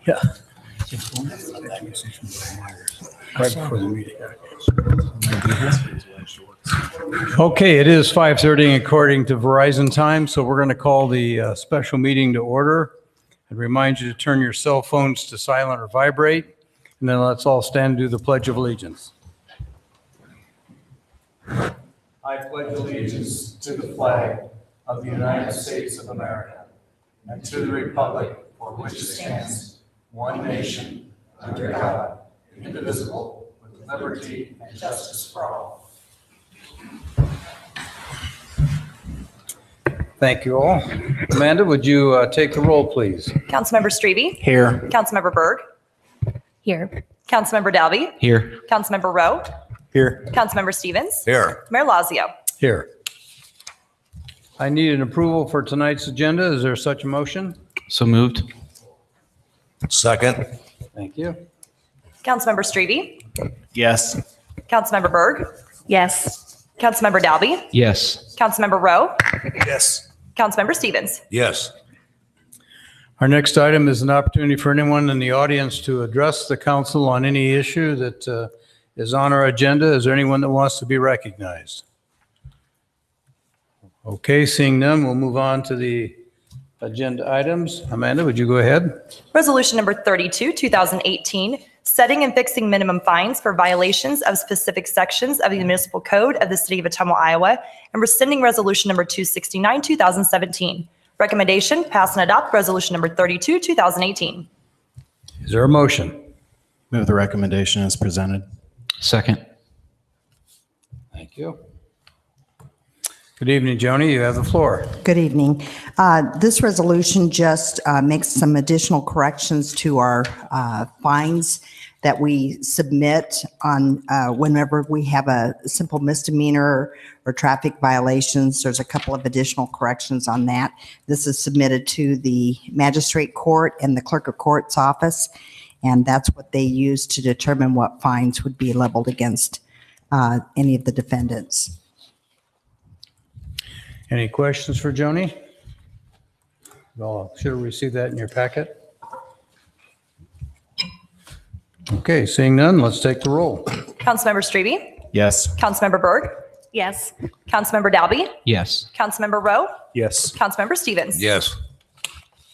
Yeah. Right before the meeting. Okay, it is 5:30 according to Verizon time, so we're going to call the special meeting to order. And remind you to turn your cell phones to silent or vibrate, and then let's all stand and do the Pledge of Allegiance. I pledge allegiance to the flag of the United States of America and to the republic for which it stands, one nation, under God, indivisible, with liberty and justice for all. Thank you all. Amanda, would you take the roll, please? Councilmember Strebe. Here. Councilmember Berg. Here. Councilmember Dalby. Here. Councilmember Rowe. Here. Councilmember Stevens. Here. Mayor Lazio. Here. I need an approval for tonight's agenda. Is there such a motion? So moved. Second. Thank you. Councilmember Strebe. Yes. Councilmember Berg. Yes. Councilmember Dalby. Yes. Councilmember Rowe. Yes. Councilmember Stevens. Yes. Our next item is an opportunity for anyone in the audience to address the council on any issue that is on our agenda. Is there anyone that wants to be recognized? Okay, seeing none, we'll move on to the agenda items. Amanda, would you go ahead? Resolution number 32, 2018, setting and fixing minimum fines for violations of specific sections of the municipal code of the city of Ottumwa, Iowa, and rescinding resolution number 269, 2017. Recommendation, pass and adopt resolution number 32, 2018. Is there a motion? Move the recommendation as presented. Second. Thank you. Good evening, Joni. You have the floor. Good evening. This resolution just makes some additional corrections to our fines that we submit on whenever we have a simple misdemeanor or traffic violations. There's a couple of additional corrections on that. This is submitted to the magistrate court and the clerk of court's office, and that's what they use to determine what fines would be leveled against any of the defendants. Any questions for Joni? Well, should have received that in your packet. Okay, seeing none, let's take the roll. Councilmember Strebe. Yes. Councilmember Berg. Yes. Councilmember Dalby. Yes. Councilmember Rowe. Yes. Councilmember Stevens. Yes.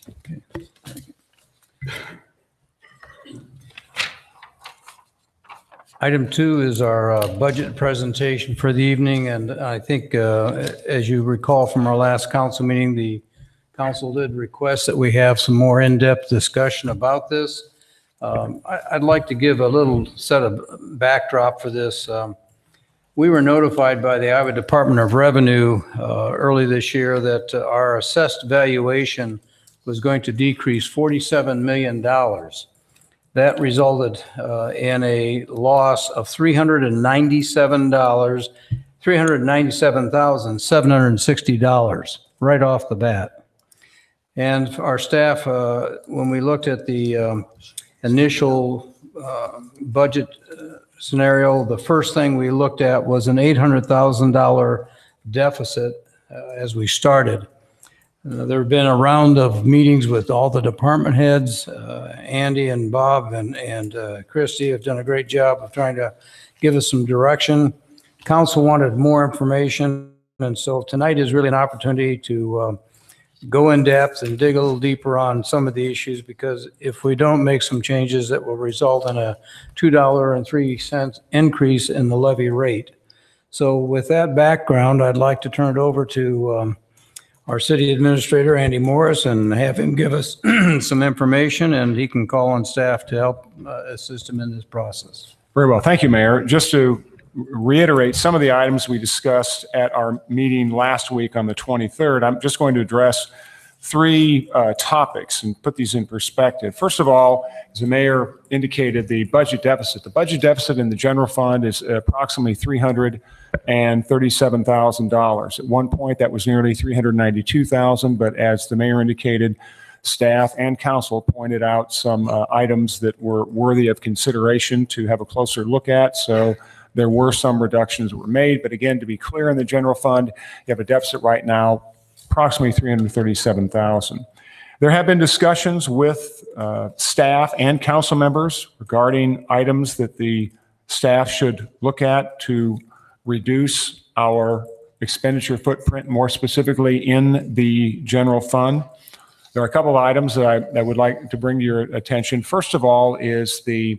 Okay. Item 2 is our budget presentation for the evening, and I think as you recall from our last council meeting, the council did request that we have some more in-depth discussion about this. I'd like to give a little set of backdrop for this. We were notified by the Iowa Department of Revenue early this year that our assessed valuation was going to decrease $47 million. That resulted in a loss of $397,760 right off the bat. And our staff, when we looked at the initial budget scenario, the first thing we looked at was an $800,000 deficit as we started. There have been a round of meetings with all the department heads. Andy and Bob and Christy have done a great job of trying to give us some direction. Council wanted more information, and so tonight is really an opportunity to go in depth and dig a little deeper on some of the issues, because if we don't make some changes, that will result in a $2.03 increase in the levy rate. So with that background, I'd like to turn it over to our city administrator, Andy Morris, and have him give us some information, and he can call on staff to help assist him in this process. Very well. Thank you, Mayor. Just to reiterate some of the items we discussed at our meeting last week on the 23rd, I'm just going to address three topics and put these in perspective. First of all, as the mayor indicated, the budget deficit. The budget deficit in the general fund is approximately $337,000. At one point, that was nearly $392,000, but as the mayor indicated, staff and council pointed out some items that were worthy of consideration to have a closer look at. So there were some reductions that were made. But again, to be clear, in the general fund, you have a deficit right now, approximately $337,000. There have been discussions with staff and council members regarding items that the staff should look at to reduce our expenditure footprint, more specifically in the general fund. There are a couple of items that I would like to bring to your attention. First of all is the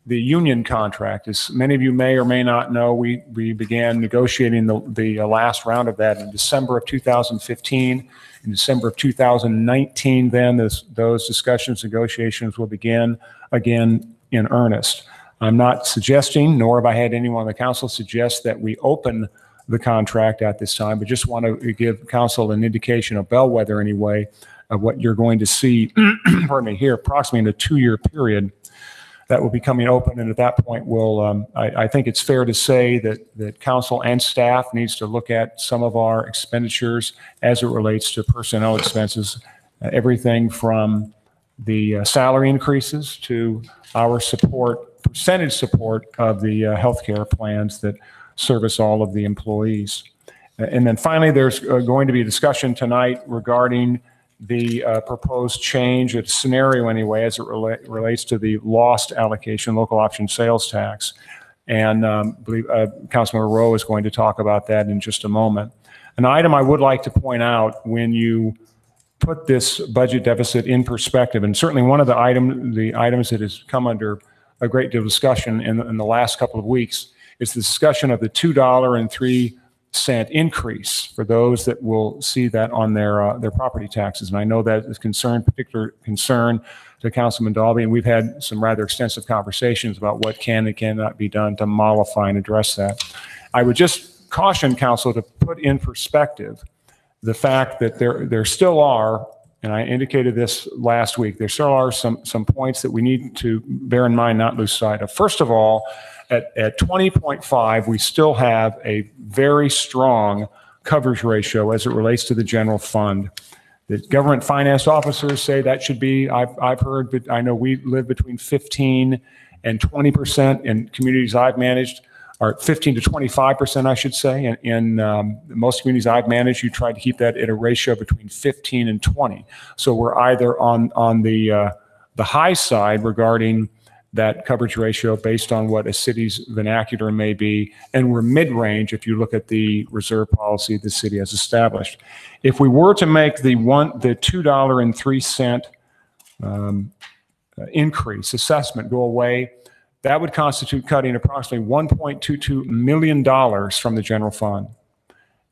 union contract. As many of you may or may not know, we began negotiating the last round of that in December of 2015. In December of 2019, then those discussions, negotiations will begin again in earnest. I'm not suggesting, nor have I had anyone on the council suggest that we open the contract at this time, but just want to give council an indication, a bellwether anyway, of what you're going to see, pardon me, here approximately in a 2-year period that will be coming open. And at that point, I think it's fair to say that council and staff needs to look at some of our expenditures as it relates to personnel expenses, everything from the salary increases to our percentage support of the healthcare plans that service all of the employees. And then finally, there's going to be a discussion tonight regarding the proposed change, a scenario anyway, as it relates to the lost allocation local option sales tax. And I believe Councilmember Rowe is going to talk about that in just a moment. An item I would like to point out when you put this budget deficit in perspective, and certainly one of the items that has come under a great deal of discussion in the last couple of weeks is the discussion of the $2.03 increase for those that will see that on their property taxes. And I know that is particular concern to Councilman Dalby, and we've had some rather extensive conversations about what can and cannot be done to mollify and address that. I would just caution council to put in perspective the fact that there still are, and I indicated this last week, there still are some points that we need to bear in mind, not lose sight of. First of all, at 20.5, we still have a very strong coverage ratio as it relates to the general fund. The government finance officers say that should be, I've heard, but I know we live between 15 and 20% in communities I've managed, or 15 to 25%, I should say. And in most communities I've managed, you try to keep that at a ratio between 15 and 20. So we're either on the high side regarding that coverage ratio based on what a city's vernacular may be, and we're mid-range if you look at the reserve policy the city has established. If we were to make the $2.03 increase assessment go away, that would constitute cutting approximately $1.22 million from the general fund.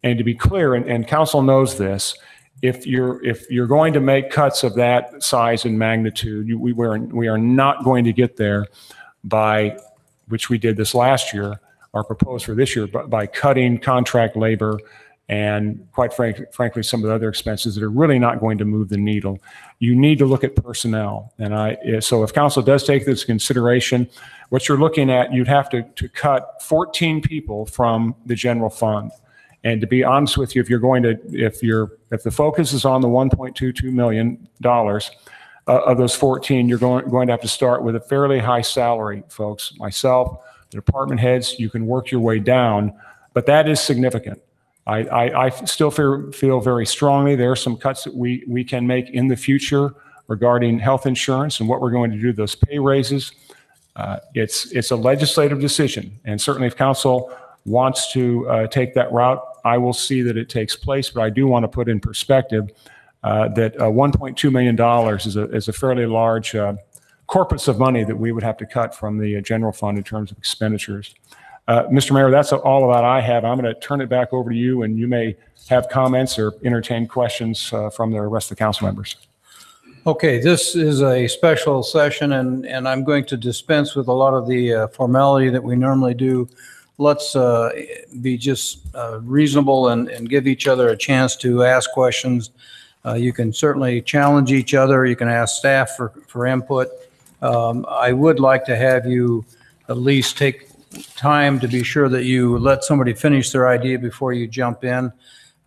And to be clear, and council knows this, if you're going to make cuts of that size and magnitude, we are not going to get there by, which we did this last year, or proposed for this year, but by cutting contract labor and quite frankly, some of the other expenses that are really not going to move the needle. You need to look at personnel. And so if council does take this into consideration, what you're looking at, you'd have to cut 14 people from the general fund. And to be honest with you, if the focus is on the $1.22 million of those 14, you're going to have to start with a fairly high salary, folks. Myself, the department heads, you can work your way down, but that is significant. I still feel very strongly there are some cuts that we can make in the future regarding health insurance and what we're going to do, those pay raises. It's a legislative decision, and certainly if council wants to take that route, I will see that it takes place, but I do want to put in perspective that $1.2 million is a fairly large corpus of money that we would have to cut from the general fund in terms of expenditures. Mr. Mayor, that's all that I have. I'm going to turn it back over to you, and you may have comments or entertain questions from the rest of the council members. Okay, this is a special session, and I'm going to dispense with a lot of the formality that we normally do. Let's be just reasonable and give each other a chance to ask questions. You can certainly challenge each other. You can ask staff for input. I would like to have you at least take time to be sure that you let somebody finish their idea before you jump in.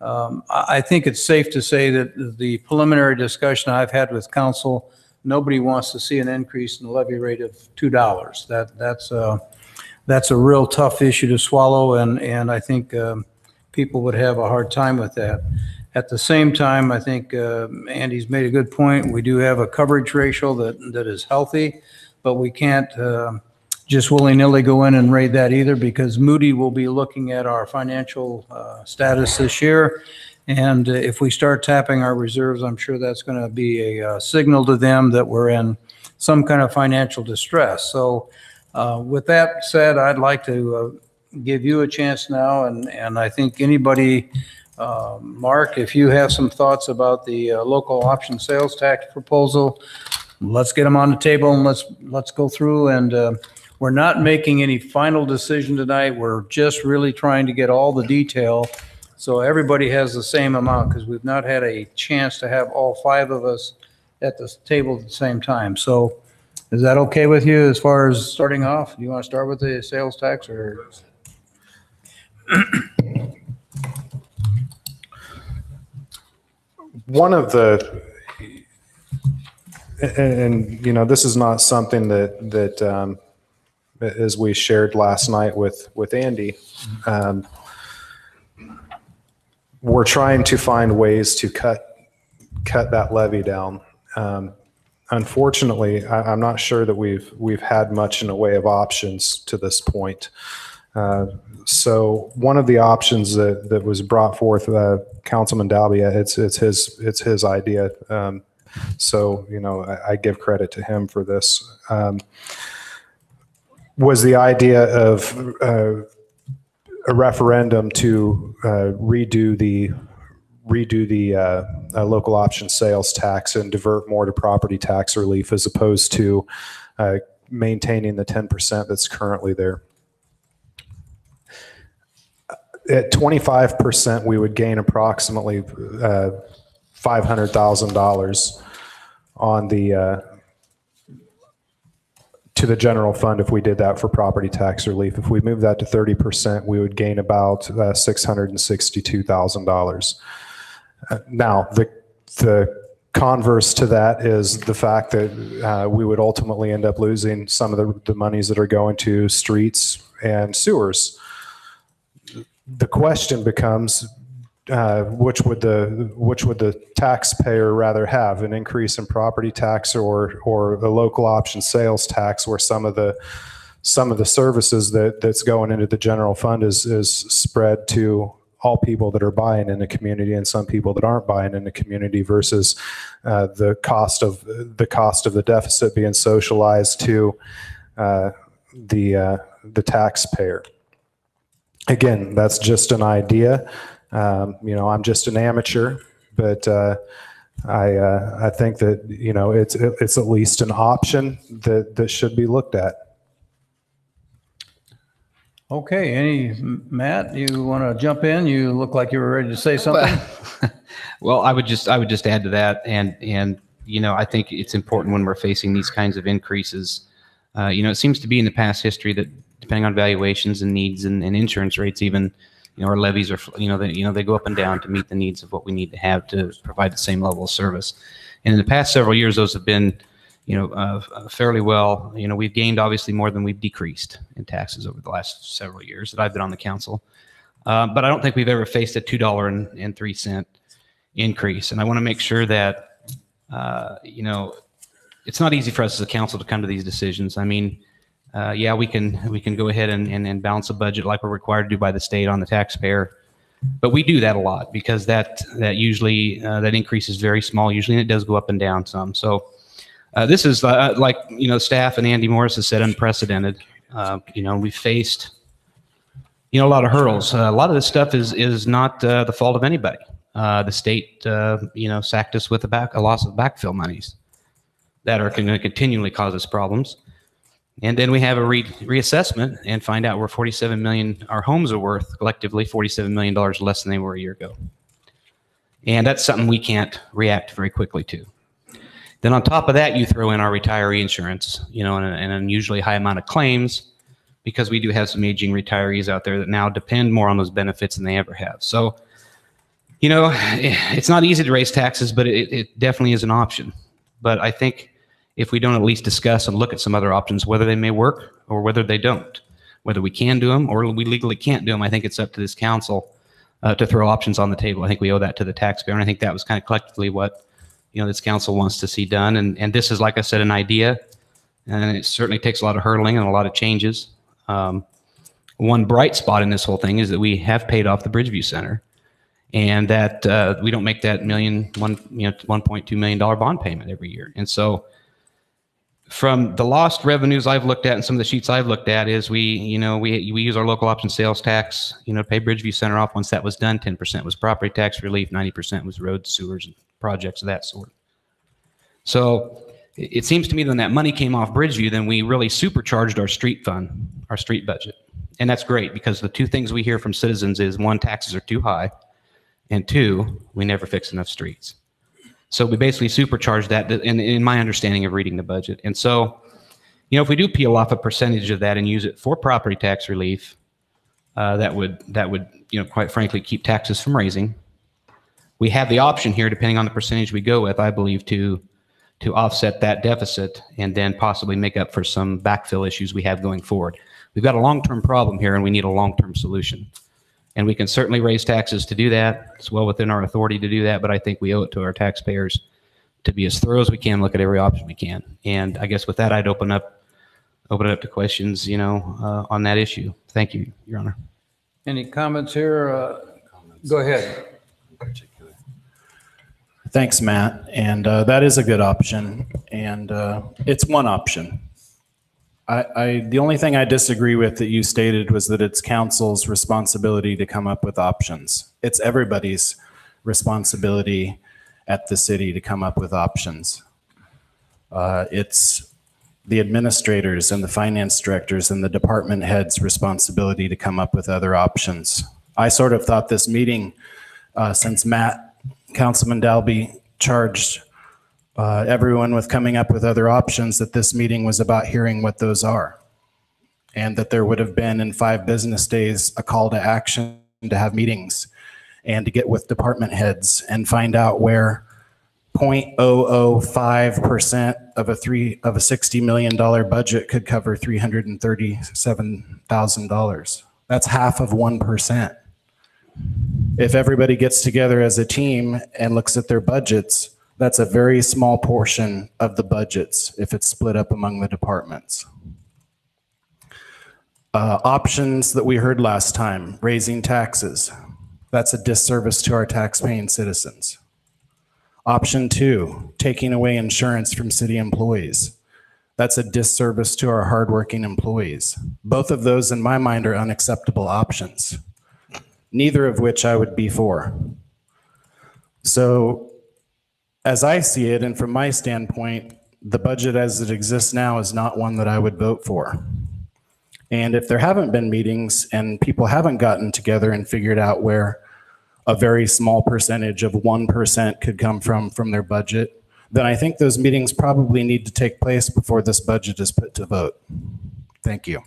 I think it's safe to say that the preliminary discussion I've had with council, nobody wants to see an increase in the levy rate of $2. That's a real tough issue to swallow, and I think people would have a hard time with that. At the same time, I think Andy's made a good point. We do have a coverage ratio that is healthy, but we can't just willy-nilly go in and rate that either, because Moody will be looking at our financial status this year. And if we start tapping our reserves, I'm sure that's going to be a signal to them that we're in some kind of financial distress. So with that said, I'd like to give you a chance now, and I think anybody, Mark, if you have some thoughts about the local option sales tax proposal, let's get them on the table and let's go through. And we're not making any final decision tonight. We're just really trying to get all the detail so everybody has the same amount, because we've not had a chance to have all 5 of us at the table at the same time. So is that okay with you as far as starting off? Do you want to start with the sales tax, or? One of the, and you know, this is not something that as we shared last night with Andy, we're trying to find ways to cut that levy down. Unfortunately, I'm not sure that we've had much in a way of options to this point. So one of the options that was brought forth, Councilman Dalby, it's his idea. So, you know, I give credit to him for this. Was the idea of a referendum to redo the local option sales tax and divert more to property tax relief, as opposed to maintaining the 10% that's currently there. At 25%, we would gain approximately $500,000 on the to the general fund if we did that for property tax relief. If we move that to 30%, we would gain about $662,000. Now, the converse to that is the fact that we would ultimately end up losing some of the monies that are going to streets and sewers. The question becomes, which would the taxpayer rather have, an increase in property tax or a local option sales tax, where some of the services that's going into the general fund is spread to all people that are buying in the community and some people that aren't buying in the community, versus the cost of the deficit being socialized to the taxpayer. Again, that's just an idea. You know, I'm just an amateur, but I think that, you know, it's at least an option that should be looked at. Okay, Matt, you want to jump in? You look like you were ready to say something. Well, I would just add to that, and you know, I think it's important when we're facing these kinds of increases. You know, it seems to be in the past history that, depending on valuations and needs and insurance rates, even, you know, our levies are, they go up and down to meet the needs of what we need to have to provide the same level of service. And in the past several years, those have been, you know, fairly well. You know, we've gained obviously more than we've decreased in taxes over the last several years that I've been on the council. But I don't think we've ever faced a $2.03 increase. And I want to make sure that, you know, it's not easy for us as a council to come to these decisions. I mean, yeah, we can go ahead and balance a budget like we're required to do by the state on the taxpayer, but we do that a lot because that usually that increase is very small usually, and it does go up and down some. So this is like, you know, staff and Andy Morris has said, unprecedented. You know, we faced, you know, a lot of hurdles. A lot of this stuff is not the fault of anybody. The state, you know, sacked us with a loss of backfill monies that are going to continually cause us problems. And then we have a reassessment and find out we're 47 million, our homes are worth collectively $47 million less than they were a year ago. And that's something we can't react very quickly to. Then on top of that, you throw in our retiree insurance, you know, and an unusually high amount of claims, because we do have some aging retirees out there that now depend more on those benefits than they ever have. So, You know, it's not easy to raise taxes, but it definitely is an option. But I think if we don't at least discuss and look at some other options, whether they may work or whether they don't, whether we can do them or we legally can't do them, I think it's up to this council to throw options on the table. I think we owe that to the taxpayer. And I think that was kind of collectively what, this council wants to see done. And this is, like I said, an idea, and it certainly takes a lot of hurdling and a lot of changes. One bright spot in this whole thing is that we have paid off the Bridgeview Center, and that we don't make that $1.2 million bond payment every year. And so from the lost revenues I've looked at and some of the sheets I've looked at is we use our local option sales tax, to pay Bridgeview Center off. Once that was done, 10% was property tax relief, 90% was roads, sewers, and projects of that sort. So it seems to me that when that money came off Bridgeview, then we really supercharged our street fund, our street budget. And that's great, because the two things we hear from citizens is, one, taxes are too high, and two, we never fix enough streets. So we basically supercharged that in my understanding of reading the budget. And so, if we do peel off a percentage of that and use it for property tax relief, that would quite frankly keep taxes from raising. We have the option here, depending on the percentage we go with, I believe, to offset that deficit and then possibly make up for some backfill issues we have going forward. We've got a long-term problem here, and we need a long-term solution. And we can certainly raise taxes to do that. It's well within our authority to do that, but I think we owe it to our taxpayers to be as thorough as we can, look at every option we can. And I guess with that, I'd open it up to questions, on that issue. Thank you, Your Honor. Any comments here? Go ahead. Thanks, Matt. And that is a good option. And it's one option. The only thing I disagree with that you stated was that it's council's responsibility to come up with options. It's everybody's responsibility at the city to come up with options. It's the administrators and the finance directors and the department heads' responsibility to come up with other options. I sort of thought this meeting, since Councilman Dalby charged everyone with coming up with other options, that this meeting was about hearing what those are, and that there would have been in 5 business days a call to action to have meetings and to get with department heads and find out where 0.005% of a $60 million budget could cover $337,000. That's half of 1%. If everybody gets together as a team and looks at their budgets, that's a very small portion of the budgets if it's split up among the departments. Options that we heard last time, raising taxes. That's a disservice to our tax-paying citizens. Option 2, taking away insurance from city employees. That's a disservice to our hardworking employees. Both of those, in my mind, are unacceptable options, neither of which I would be for. So, as I see it, and from my standpoint, the budget as it exists now is not one that I would vote for. And if there haven't been meetings and people haven't gotten together and figured out where a very small percentage of 1% could come from their budget, then I think those meetings probably need to take place before this budget is put to vote. Thank you.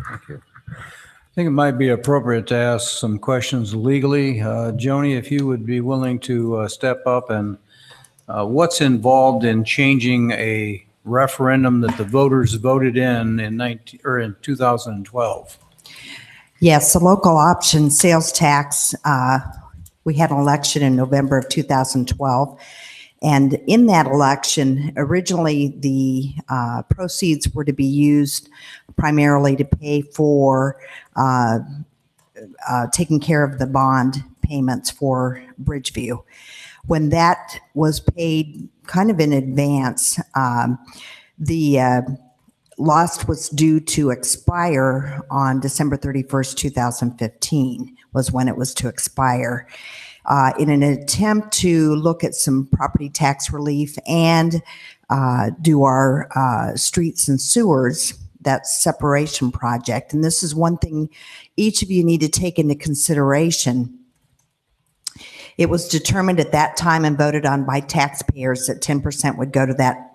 Thank you. I think it might be appropriate to ask some questions legally. Joni, if you would be willing to step up, and what's involved in changing a referendum that the voters voted in 2012? Yes, the local option sales tax, we had an election in November of 2012. And in that election, originally the proceeds were to be used primarily to pay for taking care of the bond payments for Bridgeview. When that was paid kind of in advance, the loss was due to expire on December 31st, 2015 was when it was to expire. In an attempt to look at some property tax relief and do our streets and sewers, that separation project. And this is one thing each of you need to take into consideration. It was determined at that time and voted on by taxpayers that 10% would go to that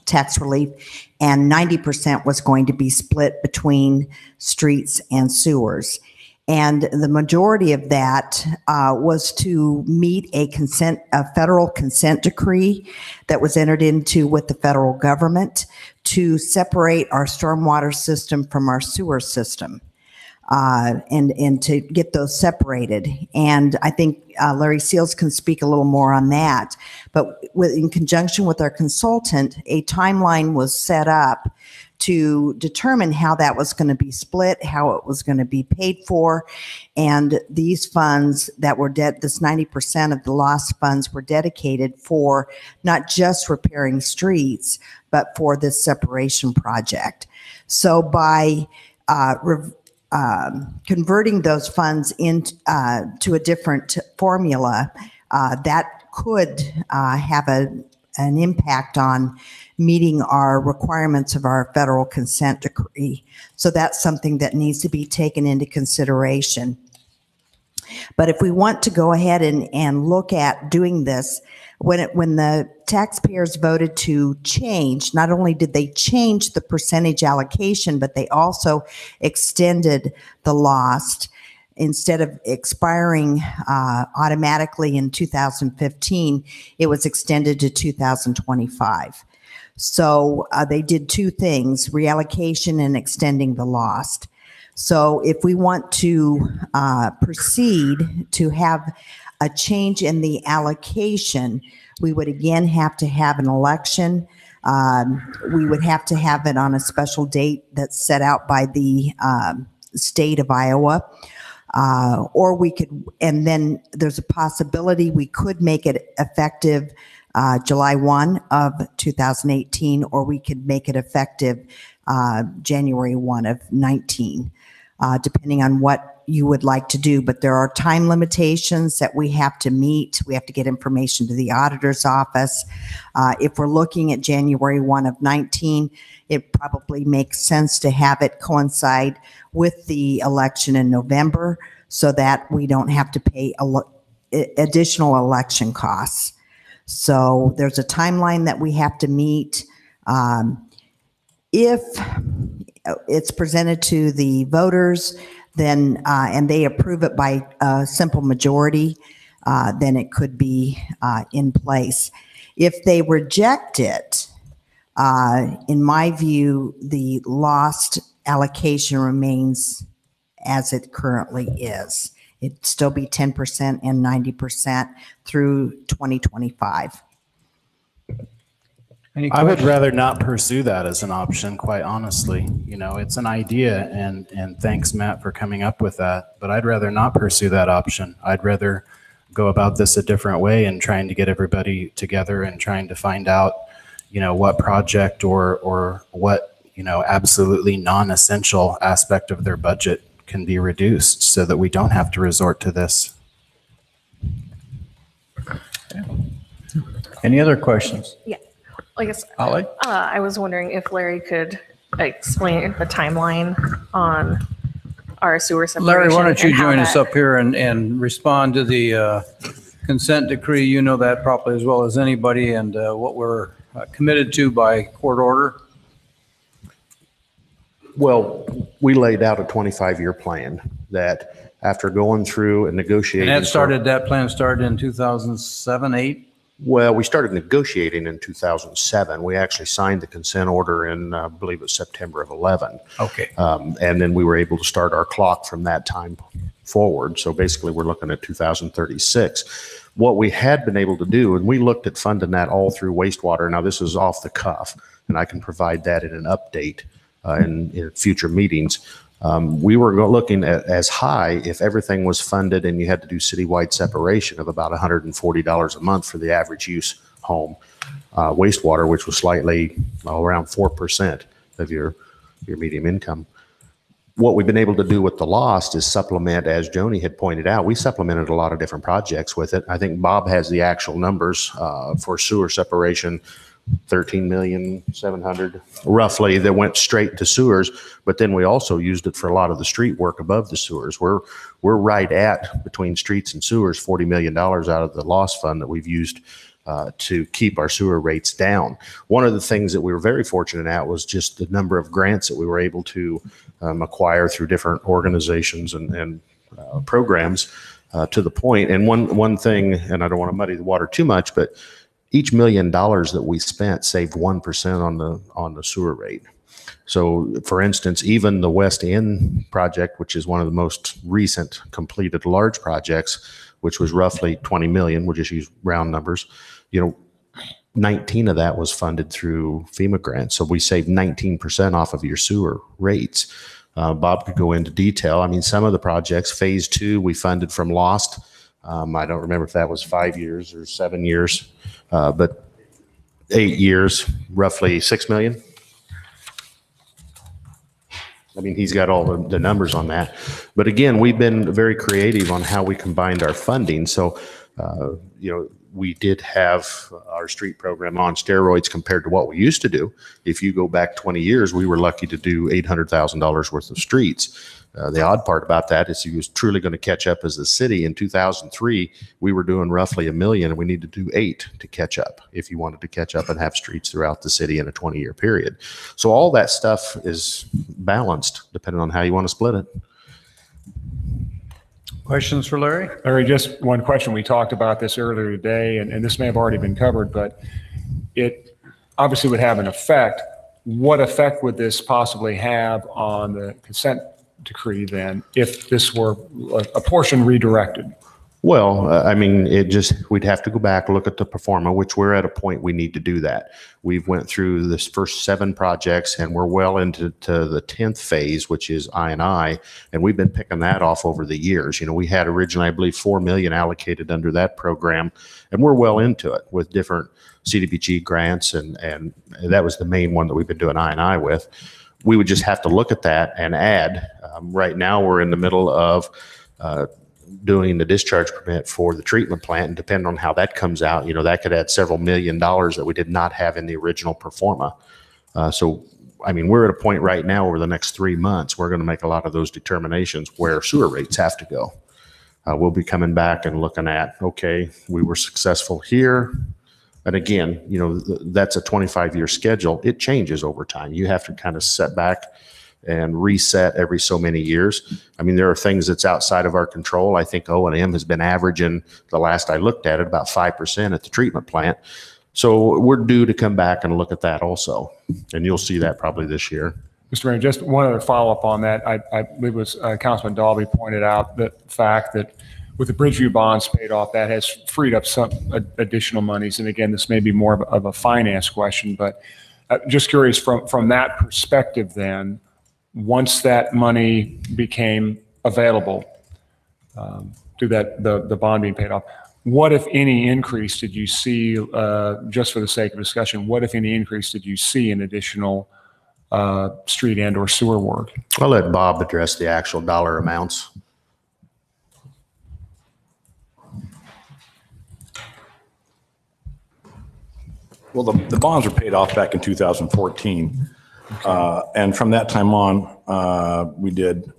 tax relief, and 90% was going to be split between streets and sewers. And the majority of that was to meet a federal consent decree that was entered into with the federal government to separate our stormwater system from our sewer system. And to get those separated. And I think Larry Seals can speak a little more on that. But in conjunction with our consultant, a timeline was set up to determine how that was going to be split, how it was going to be paid for. And these funds that were this 90% of the lost funds were dedicated for not just repairing streets, but for this separation project. So by converting those funds into to a different formula, that could have an impact on meeting our requirements of our federal consent decree. So that's something that needs to be taken into consideration. But if we want to go ahead and look at doing this, when the taxpayers voted to change, not only did they change the percentage allocation, but they also extended the lost. Instead of expiring automatically in 2015, it was extended to 2025. So they did two things, reallocation and extending the lost. So if we want to proceed to have a change in the allocation, we would again have to have an election. We would have to have it on a special date that's set out by the state of Iowa. Or we could, and then there's a possibility we could make it effective July 1 of 2018, or we could make it effective January 1 of 19, depending on what you would like to do. But there are time limitations that we have to meet. We have to get information to the auditor's office. If we're looking at January 1 of 19, it probably makes sense to have it coincide with the election in November so that we don't have to pay additional election costs. So there's a timeline that we have to meet. If it's presented to the voters, then and they approve it by a simple majority, then it could be in place. If they reject it, in my view, the lost allocation remains as it currently is. It'd still be 10% and 90% through 2025. I would rather not pursue that as an option, quite honestly. You know, it's an idea, and thanks, Matt, for coming up with that. But I'd rather not pursue that option. I'd rather go about this a different way and trying to get everybody together and trying to find out, you know, what project or what, you know, absolutely non-essential aspect of their budget can be reduced so that we don't have to resort to this. Any other questions? Yeah. I guess Holly? I was wondering if Larry could explain the timeline on our sewer separation. Larry, why don't you and how join us that- up here and respond to the consent decree? You know that probably as well as anybody, and what we're committed to by court order. Well, we laid out a 25-year plan that after going through and negotiating. And that plan started in 2007, 8? Well, we started negotiating in 2007. We actually signed the consent order in, I believe it was September of 11. Okay. And then we were able to start our clock from that time forward. So basically we're looking at 2036. What we had been able to do, and we looked at funding that all through wastewater. Now this is off the cuff, and I can provide that in an update in future meetings. We were looking at as high if everything was funded and you had to do citywide separation of about $140 a month for the average use home wastewater, which was slightly around 4% of your median income. What we've been able to do with the lost is supplement, as Joni had pointed out, we supplemented a lot of different projects with it. I think Bob has the actual numbers for sewer separation. 13,700,000 roughly that went straight to sewers, but then we also used it for a lot of the street work above the sewers. We're right at, between streets and sewers, $40 million out of the loss fund that we've used to keep our sewer rates down. One of the things that we were very fortunate at was just the number of grants that we were able to acquire through different organizations and programs to the point. And one thing, and I don't want to muddy the water too much, but each $1 million that we spent saved 1% on the sewer rate. So, for instance, even the West End project, which is one of the most recent completed large projects, which was roughly 20 million, we'll just use round numbers, 19 of that was funded through FEMA grants. So we saved 19% off of your sewer rates. Bob could go into detail. I mean, some of the projects, phase 2, we funded from Lost. I don't remember if that was 5 years or 7 years, but 8 years, roughly 6 million. I mean, he's got all the numbers on that. But again, we've been very creative on how we combined our funding. So, we did have our street program on steroids compared to what we used to do. If you go back 20 years, we were lucky to do $800,000 worth of streets. The odd part about that is he was truly going to catch up as the city. In 2003, we were doing roughly $1 million, and we need to do 8 to catch up if you wanted to catch up and have streets throughout the city in a 20-year period. So all that stuff is balanced depending on how you want to split it. Questions for Larry? Larry, just one question. We talked about this earlier today, and this may have already been covered, but it obviously would have an effect. What effect would this possibly have on the consent decree then if this were a portion redirected? Well, I mean, we'd have to go back, look at the pro forma, which we're at a point we need to do that. We've went through this first 7 projects and we're well into the 10th phase, which is I&I, and we've been picking that off over the years. We had originally, I believe, 4 million allocated under that program, and we're well into it with different CDBG grants, and that was the main one that we've been doing I&I with. We would just have to look at that and add. Right now, we're in the middle of doing the discharge permit for the treatment plant, and depending on how that comes out, that could add several $1 million that we did not have in the original pro forma. So, I mean, we're at a point right now over the next 3 months, we're going to make a lot of those determinations where sewer rates have to go. We'll be coming back and looking at, okay, we were successful here. And again, that's a 25-year schedule. It changes over time. You have to kind of set back and reset every so many years. I mean, there are things that's outside of our control. I think O&M has been averaging, the last I looked at it, about 5% at the treatment plant. So we're due to come back and look at that also. And you'll see that probably this year. Mr. Mayor, just one other follow-up on that. I believe it was Councilman Dalby pointed out the fact that with the Bridgeview bonds paid off, that has freed up some additional monies. And again, this may be more of a finance question, but just curious from that perspective then, once that money became available through the bond being paid off, what, if any, increase did you see, just for the sake of discussion, what, if any, increase did you see in additional street and or sewer work? I'll let Bob address the actual dollar amounts. Well, the bonds were paid off back in 2014. And from that time on, we did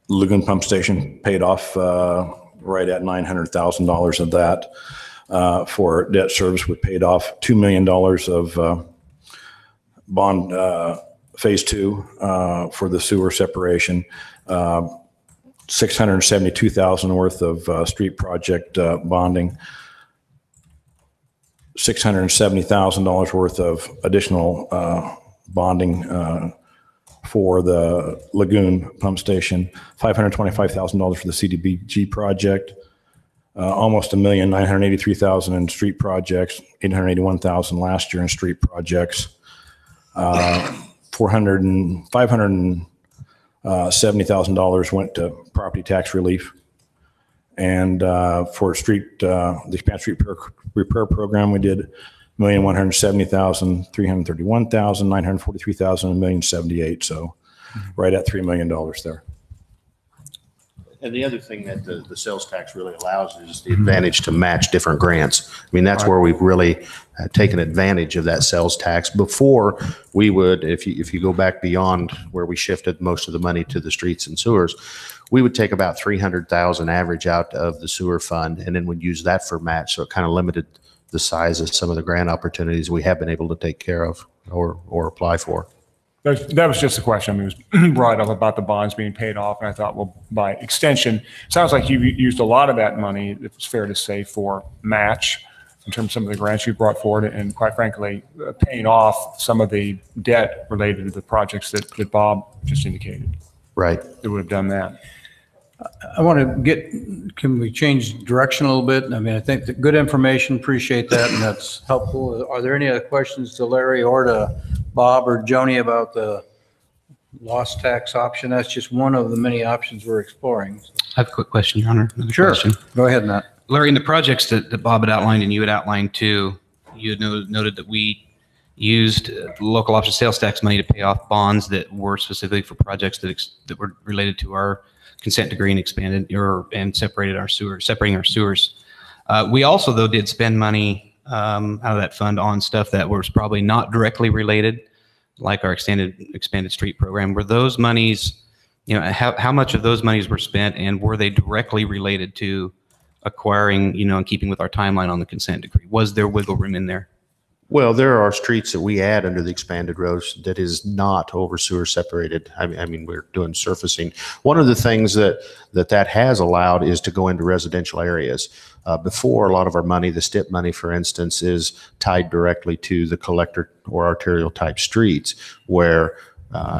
Lagoon Pump Station paid off right at $900,000 of that. For debt service, we paid off $2 million of bond phase 2 for the sewer separation. $672,000 worth of street project bonding. $670,000 worth of additional bonding for the Lagoon Pump Station, $525,000 for the CDBG project, almost $1,983,000 in street projects, $881,000 last year in street projects, $570,000 went to property tax relief. And for the Expanse Street Repair Program, we did $1,170,000, $331,000, $943,000, and $1,078,000. So right at $3 million there. And the other thing that the sales tax really allows is the advantage to match different grants. I mean, that's where we've really taken advantage of that sales tax. Before, we would, if you go back beyond where we shifted most of the money to the streets and sewers, we would take about $300,000 average out of the sewer fund, and then we'd use that for match. So it kind of limited the size of some of the grant opportunities we have been able to take care of or apply for. That was just a question. I mean, it was brought up about the bonds being paid off, and I thought, well, by extension, sounds like you used a lot of that money, if it's fair to say, for match in terms of some of the grants you brought forward, and quite frankly, paying off some of the debt related to the projects that Bob just indicated. Right. It would have done that. I want to can we change direction a little bit? I mean, I think that good information, appreciate that, and that's helpful. Are there any other questions to Larry or to Bob or Joni about the lost tax option? That's just one of the many options we're exploring. I have a quick question, Your Honor. Another Sure. question. Go ahead, Matt. Larry, in the projects that Bob had outlined and you had outlined too, you had noted that we used local option sales tax money to pay off bonds that were specifically for projects that were related to our consent decree and separating our sewers. We also, though, did spend money out of that fund on stuff that was probably not directly related, like our expanded street program. Were those monies, how much of those monies were spent, and were they directly related to acquiring, and keeping with our timeline on the consent decree? Was there wiggle room in there? Well, there are streets that we add under the expanded roads that is not over sewer separated. I mean, we're doing surfacing. One of the things that has allowed is to go into residential areas. Before, a lot of our money, the STIP money, for instance, is tied directly to the collector or arterial type streets where,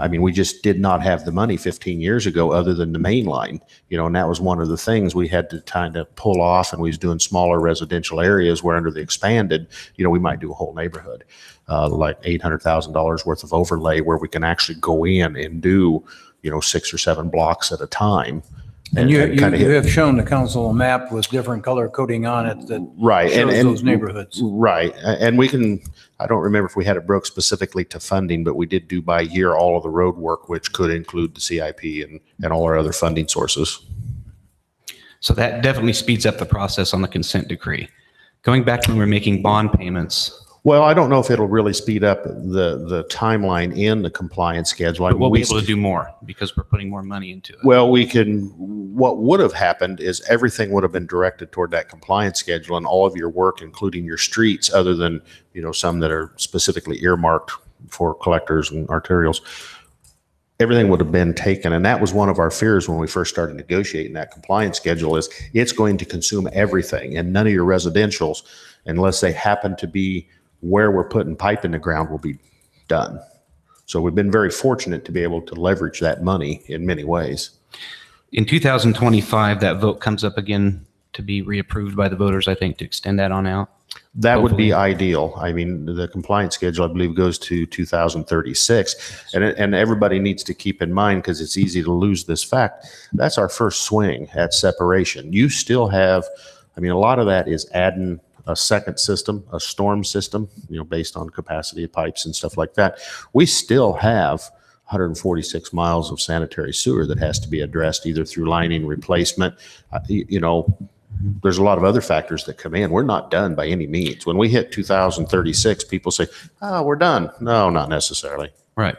we just did not have the money 15 years ago other than the main line, and that was one of the things we had to kind of pull off, and we was doing smaller residential areas where under the expanded, we might do a whole neighborhood, like $800,000 worth of overlay where we can actually go in and do, 6 or 7 blocks at a time. And you have shown the council a map with different color coding on it that right. shows those neighborhoods. Right. And we can, I don't remember if we had it broke specifically to funding, but we did do by year all of the road work, which could include the CIP and all our other funding sources. So that definitely speeds up the process on the consent decree. Going back to when we're making bond payments. Well, I don't know if it'll really speed up the timeline in the compliance schedule. But we'll be able to do more because we're putting more money into it. Well, what would have happened is everything would have been directed toward that compliance schedule, and all of your work, including your streets, other than, some that are specifically earmarked for collectors and arterials, everything would have been taken. And that was one of our fears when we first started negotiating that compliance schedule, is it's going to consume everything, and none of your residentials, unless they happen to be where we're putting pipe in the ground, will be done. So we've been very fortunate to be able to leverage that money in many ways. In 2025, that vote comes up again to be reapproved by the voters, I think, to extend that on out. That would be ideal. I mean, the compliance schedule, I believe, goes to 2036. And everybody needs to keep in mind, because it's easy to lose this fact, that's our first swing at separation. You still have, a lot of that is adding a second system, a storm system, based on capacity of pipes and stuff like that. We still have 146 miles of sanitary sewer that has to be addressed either through lining replacement. There's a lot of other factors that come in. We're not done by any means. When we hit 2036, people say, oh, we're done. No, not necessarily. Right.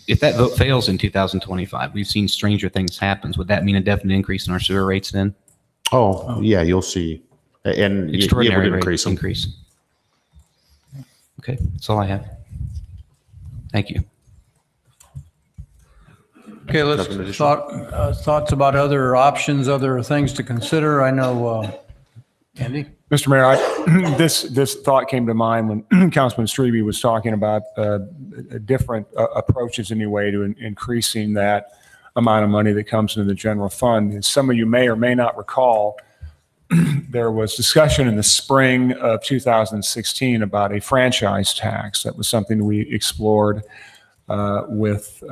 If that vote fails in 2025, we've seen stranger things happen. Would that mean a definite increase in our sewer rates then? Oh. Yeah, you'll see. And extraordinary increase. Okay, that's all I have. Thank you. Okay, let's thoughts about other options, other things to consider. I know, Andy? Mr. Mayor, this thought came to mind when Councilman Strebe was talking about different approaches anyway to increasing that amount of money that comes into the general fund. As some of you may or may not recall, there was discussion in the spring of 2016 about a franchise tax. That was something we explored with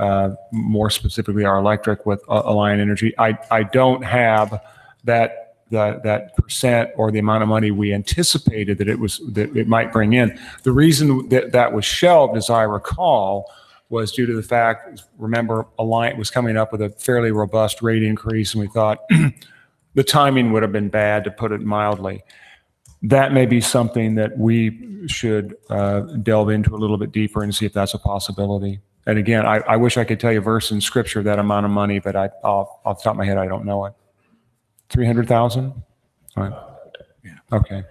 more specifically our electric with Alliant Energy. I don't have that percent or the amount of money we anticipated that it might bring in. The reason that was shelved, as I recall, was due to the fact, remember, Alliant was coming up with a fairly robust rate increase, and we thought the timing would have been bad, to put it mildly. That may be something that we should delve into a little bit deeper and see if that's a possibility. And again, I wish I could tell you verse in scripture that amount of money, but off the top of my head, I don't know it. 300,000? Right. Yeah. Okay.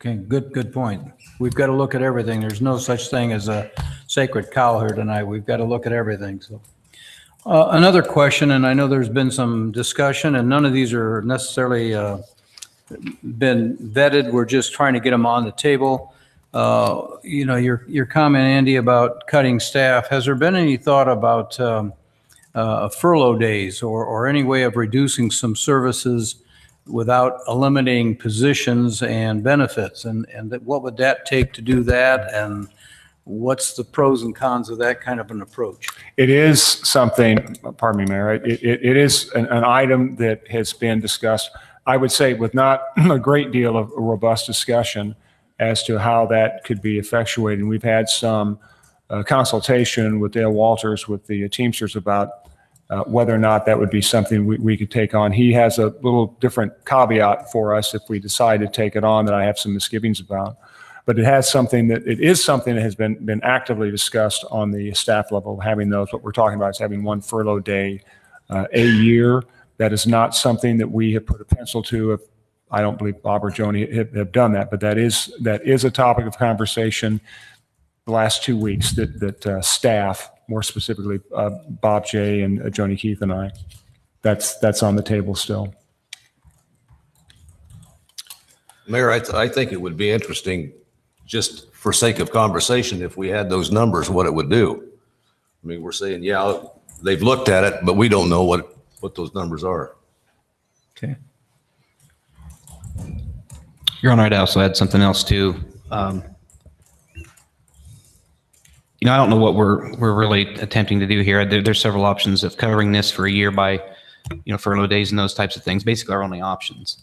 Okay, good point. We've got to look at everything. There's no such thing as a sacred cow here tonight. We've got to look at everything, so. Another question, and I know there's been some discussion, and none of these are necessarily been vetted. We're just trying to get them on the table. Your comment, Andy, about cutting staff. Has there been any thought about furlough days or any way of reducing some services without eliminating positions and benefits? And what would that take to do that? And what's the pros and cons of that kind of an approach? It is something, pardon me, Mayor, it is an item that has been discussed, I would say, with not a great deal of robust discussion as to how that could be effectuated. We've had some consultation with Dale Walters, with the Teamsters, about whether or not that would be something we could take on. He has a little different caveat for us if we decide to take it on that I have some misgivings about. But it is something that has been actively discussed on the staff level, having those. What we're talking about is having one furlough day a year. That is not something that we have put a pencil to. I don't believe Bob or Joni have done that, but that is a topic of conversation the last 2 weeks that staff, more specifically Bob J. and Joni Keith and I, that's on the table still. Mayor, I think it would be interesting, just for sake of conversation, if we had those numbers, what it would do. I mean, we're saying, yeah, they've looked at it, but we don't know what those numbers are. Okay. Your Honor, I'd also add something else too. I don't know what we're really attempting to do here. There's several options of covering this for a year by, furlough days and those types of things. Basically, our only options,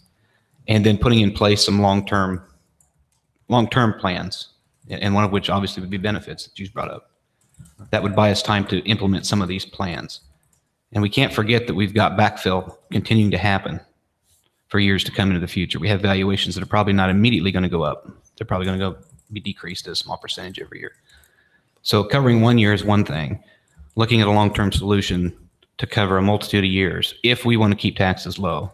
and then putting in place some long-term plans, and one of which obviously would be benefits that you brought up. That would buy us time to implement some of these plans. And we can't forget that we've got backfill continuing to happen for years to come into the future. We have valuations that are probably not immediately going to go up. They're probably going to be decreased a small percentage every year. So covering 1 year is one thing. Looking at a long-term solution to cover a multitude of years, if we want to keep taxes low,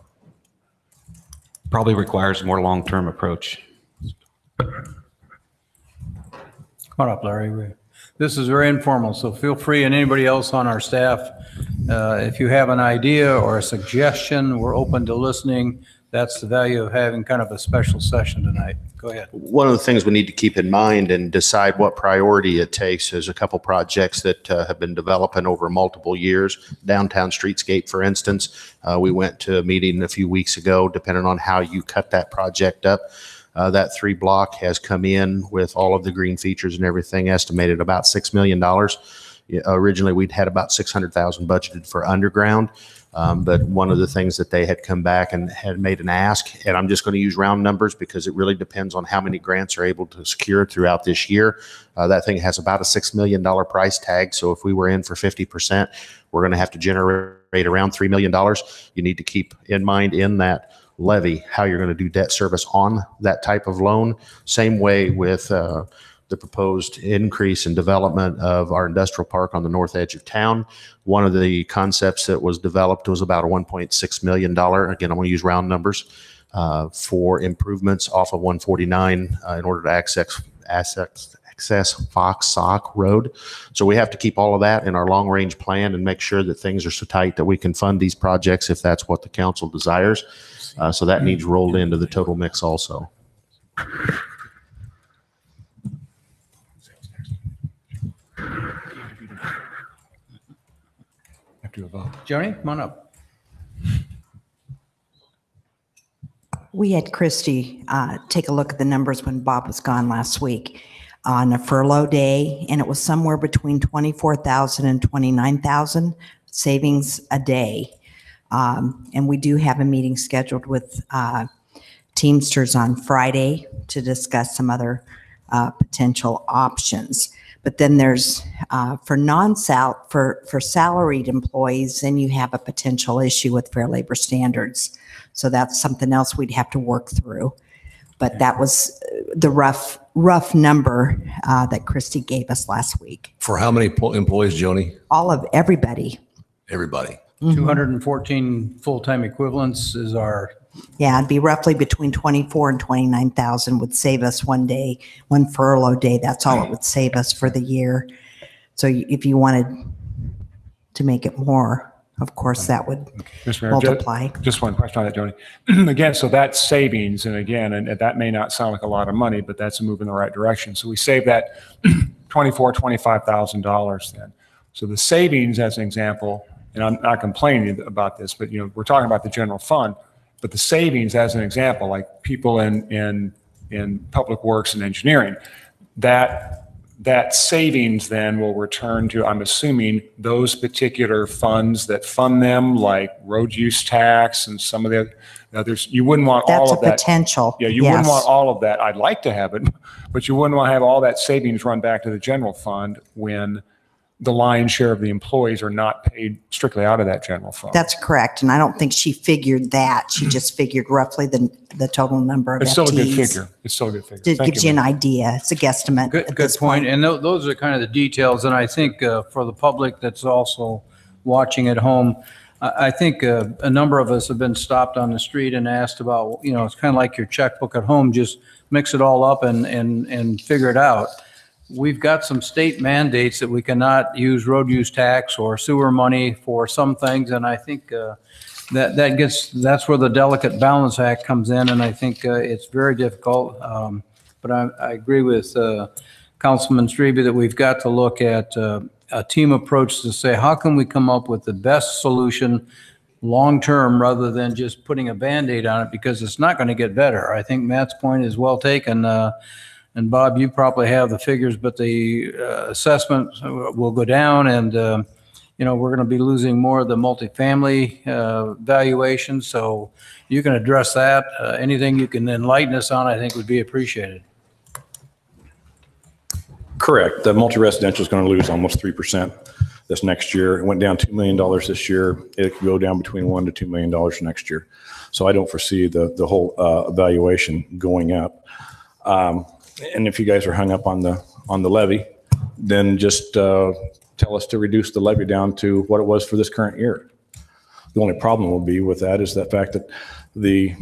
probably requires a more long-term approach. Come on up, Larry. This is very informal, so feel free, and anybody else on our staff, if you have an idea or a suggestion, we're open to listening. That's the value of having kind of a special session tonight. Go ahead. One of the things we need to keep in mind and decide what priority it takes is a couple projects that have been developing over multiple years. Downtown Streetscape, for instance, we went to a meeting a few weeks ago. Depending on how you cut that project up, that 3 block has come in with all of the green features and everything, estimated about $6 million. Originally, we'd had about $600,000 budgeted for underground. But one of the things that they had come back and had made an ask, and I'm just going to use round numbers because it really depends on how many grants are able to secure throughout this year. That thing has about a $6 million price tag. So if we were in for 50%, we're going to have to generate around $3 million. You need to keep in mind in that levy how you're going to do debt service on that type of loan. Same way with the proposed increase in development of our industrial park on the north edge of town. One of the concepts that was developed was about a $1.6 million, again, I'm going to use round numbers, for improvements off of 149 in order to access Fox Sock Road. So we have to keep all of that in our long range plan and make sure that things are so tight that we can fund these projects if that's what the council desires. So that needs rolled into the total mix also. Joni, come on up. We had Christy take a look at the numbers when Bob was gone last week on a furlough day, and it was somewhere between 24,000 and 29,000 savings a day. And we do have a meeting scheduled with Teamsters on Friday to discuss some other potential options. But then there's for salaried employees, then you have a potential issue with Fair Labor Standards. So that's something else we'd have to work through. But that was the rough number that Christy gave us last week. For how many employees, Joni? All of everybody. Everybody. 214 full-time equivalents is our Yeah, it'd be roughly between 24 and 29,000 would save us one day, one furlough day. That's all it would save us for the year. So if you wanted to make it more, of course, that would Mr. Mayor, multiply. just one question on that, Joni. Again, so that's savings, and again, and that may not sound like a lot of money, but that's a move in the right direction. So we save that $25,000 then. So the savings, as an example, and I'm not complaining about this, but we're talking about the general fund, but the savings, as an example, like people in public works and engineering, that savings then will return to, I'm assuming, those particular funds that fund them, like road use tax and some of the others. You wouldn't want all of that. That's a potential. Yeah, you wouldn't want all of that. I'd like to have it, but you wouldn't want to have all that savings run back to the general fund when the lion's share of the employees are not paid strictly out of that general fund. That's correct. And I don't think she figured that. She just figured roughly the total number of It's still a good FTEs. figure. It's still a good figure. It gives you an idea. It's a guesstimate. Good at this point. And those are kind of the details. And I think for the public that's also watching at home, I think a number of us have been stopped on the street and asked about, it's kind of like your checkbook at home, just mix it all up and figure it out. We've got some state mandates that we cannot use road use tax or sewer money for some things. And I think that's where the delicate balance act comes in. And I think it's very difficult. But I agree with Councilman Strebe that we've got to look at a team approach to say, how can we come up with the best solution long-term rather than just putting a Band-Aid on it, because it's not going to get better. I think Matt's point is well taken. And Bob, you probably have the figures, but the assessment will go down, and we're going to be losing more of the multifamily valuation. So you can address that. Anything you can enlighten us on, I think, would be appreciated. Correct. The multi-residential is going to lose almost 3% this next year. It went down $2 million this year. It could go down between $1 to $2 million next year. So I don't foresee the whole valuation going up. And if you guys are hung up on the levy, then just tell us to reduce the levy down to what it was for this current year. The only problem will be with that is the fact that the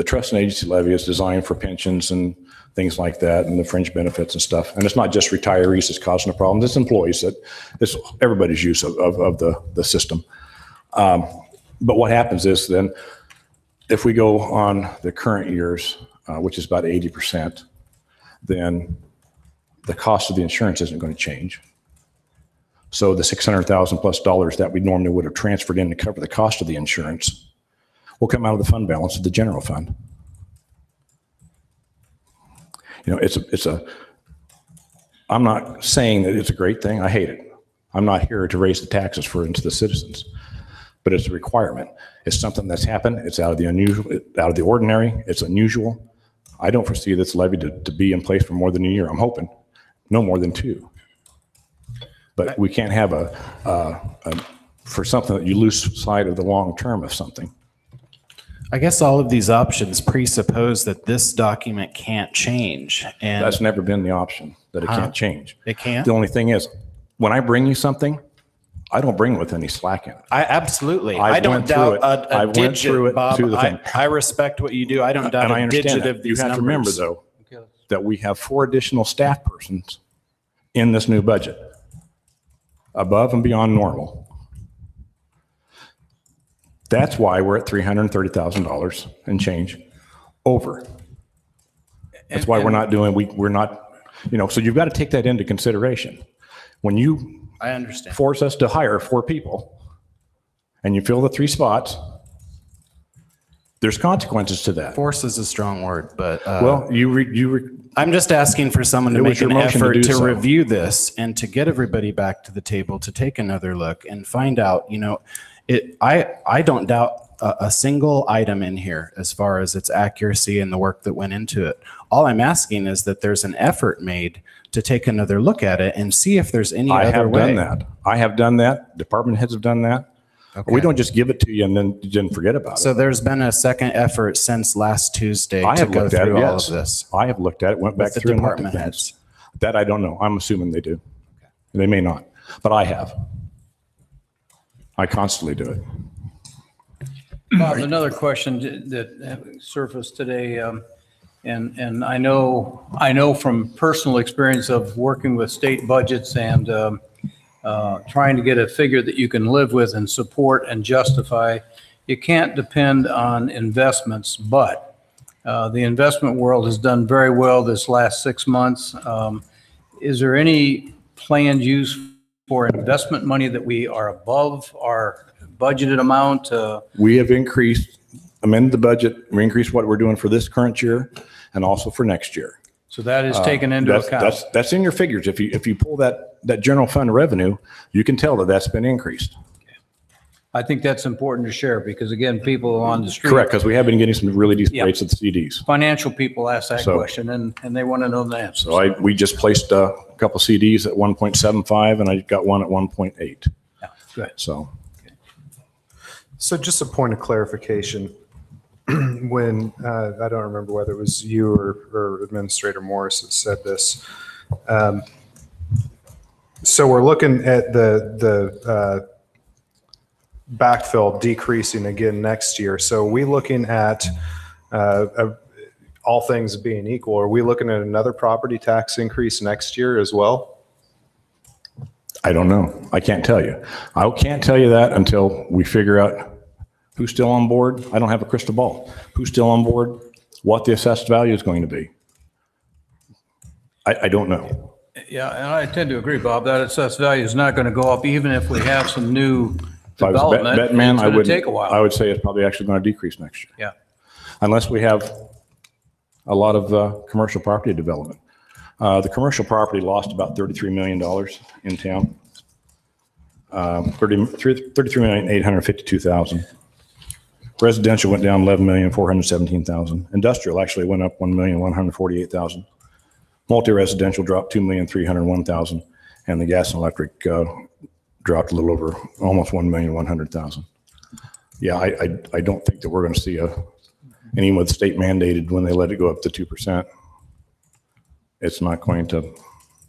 trust and agency levy is designed for pensions and things like that, and the fringe benefits and stuff. And it's not just retirees that's causing the problem. It's employees it's everybody's use of the system. But what happens is then if we go on the current years, which is about 80%, then the cost of the insurance isn't going to change. So the $600,000 plus that we normally would have transferred in to cover the cost of the insurance will come out of the fund balance of the general fund. I'm not saying that it's a great thing. I hate it. I'm not here to raise the taxes into the citizens, but it's a requirement. It's something that's happened. It's out of the unusual, out of the ordinary. It's unusual. I don't foresee this levy to be in place for more than a year. I'm hoping no more than 2. But we can't have for something that you lose sight of the long term of something. I guess all of these options presuppose that this document can't change. And that's never been the option, that it can't change. It can't? The only thing is, when I bring you something, I don't bring it with any slack in it. Absolutely. I don't doubt a digit, Bob. I respect what you do. I don't doubt a digit of these numbers. You have to remember, though, that we have 4 additional staff persons in this new budget, above and beyond normal. That's why we're at $330,000 and change over. That's why we're not, so you've got to take that into consideration. When you I understand. Force us to hire 4 people and you fill the 3 spots, there's consequences to that. Force is a strong word, but I'm just asking for someone to make an effort to review this and to get everybody back to the table to take another look and find out, I don't doubt a single item in here as far as its accuracy and the work that went into it. All I'm asking is that there's an effort made to take another look at it and see if there's any other way. I have done that. Department heads have done that. Okay. We don't just give it to you and then forget about it. So there's been a second effort since last Tuesday to go through all of this. I have looked at it, went back through department heads. That I don't know. I'm assuming they do. Okay. They may not, but I have. I constantly do it. Bob, another question that surfaced today, and I know from personal experience of working with state budgets and trying to get a figure that you can live with and support and justify, you can't depend on investments, but the investment world has done very well this last 6 months. Is there any planned use for investment money that we are above our budgeted amount? We have amended the budget, we increased what we're doing for this current year and also for next year. So that is taken into account. That's in your figures. If you pull that general fund revenue, you can tell that that's been increased. I think that's important to share because again, people on the street. Correct, because we have been getting some really decent rates at the CDs. Financial people ask that question and they want to know the answer. So we just placed a couple CDs at 1.75 and I got one at 1.8. Yeah, good. So just a point of clarification. When, I don't remember whether it was you or Administrator Morris that said this. So we're looking at the backfill decreasing again next year. So are we looking at, all things being equal, are we looking at another property tax increase next year as well? I don't know. I can't tell you. I can't tell you that until we figure out who's still on board. I don't have a crystal ball. Who's still on board, what the assessed value is going to be. I don't know. Yeah, and I tend to agree, Bob, that assessed value is not going to go up even if we have some new development. Betting man, it's going to take a while. I would say it's probably actually going to decrease next year. Yeah. Unless we have a lot of commercial property development. The commercial property lost about $33 million in town. $33,852,000. Residential went down $11,417,000. Industrial actually went up $1,148,000. Multi-residential dropped $2,301,000. And the gas and electric dropped a little over almost $1,100,000. Yeah, I don't think that we're going to see and even with state mandated when they let it go up to 2%, it's not going to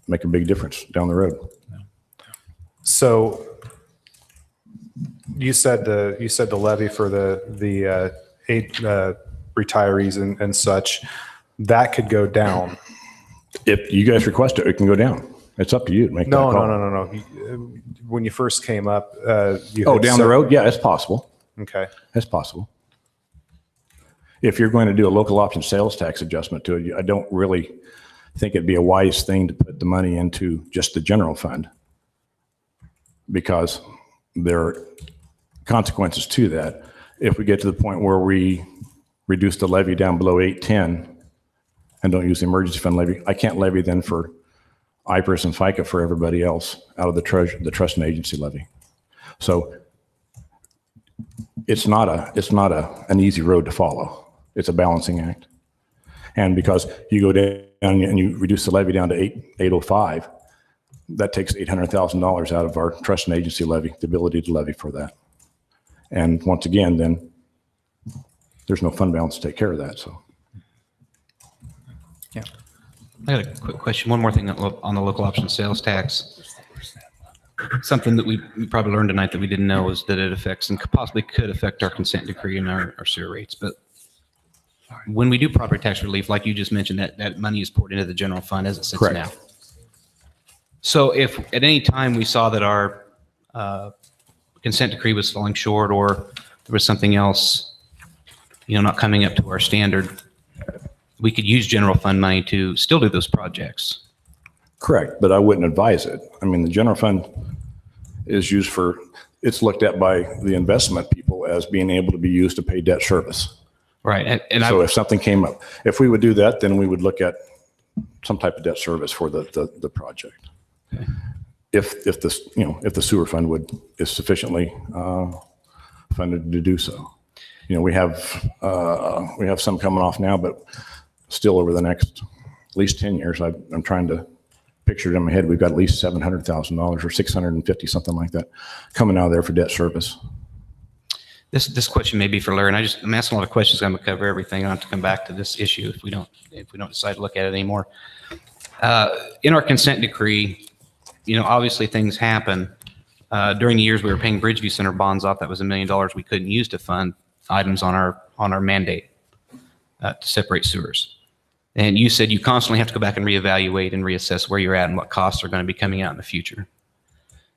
make a big difference down the road. So you said the levy for the 8 retirees and such, that could go down. If you guys request it, it can go down. It's up to you to make that call. No. When you first came up, down the road? Yeah, it's possible. Okay. It's possible. If you're going to do a local option sales tax adjustment to it, I don't really think it'd be a wise thing to put the money into just the general fund because there are consequences to that. If we get to the point where we reduce the levy down below 810 and don't use the emergency fund levy, I can't levy then for IPRS and FICA for everybody else out of the trust and agency levy. So it's not an easy road to follow. It's a balancing act. And because you go down and you reduce the levy down to 805, that takes $800,000 out of our trust and agency levy, the ability to levy for that. And once again, then there's no fund balance to take care of that. So. Yeah. I got a quick question. One more thing on the local option sales tax. Something that we probably learned tonight that we didn't know is that it affects and possibly could affect our consent decree and our sewer rates. But when we do property tax relief, like you just mentioned, that money is poured into the general fund as it sits Correct. now. So if at any time we saw that our consent decree was falling short or there was something else, not coming up to our standard, we could use general fund money to still do those projects. Correct, but I wouldn't advise it. I mean, the general fund is used it's looked at by the investment people as being able to be used to pay debt service. Right. And so if something came up, if we would do that, then we would look at some type of debt service for the project. Okay. If the sewer fund is sufficiently funded to do so. We have some coming off now, but still over the next at least 10 years, I'm trying to picture it in my head. We've got at least $700,000 or 650, something like that, coming out of there for debt service. This question may be for Larry, and I'm asking a lot of questions. I'm going to cover everything. I have to come back to this issue if we don't decide to look at it anymore. In our consent decree, obviously things happen. During the years we were paying Bridgeview Center bonds off, that was $1 million we couldn't use to fund items on our mandate to separate sewers. And you said you constantly have to go back and reevaluate and reassess where you're at and what costs are going to be coming out in the future.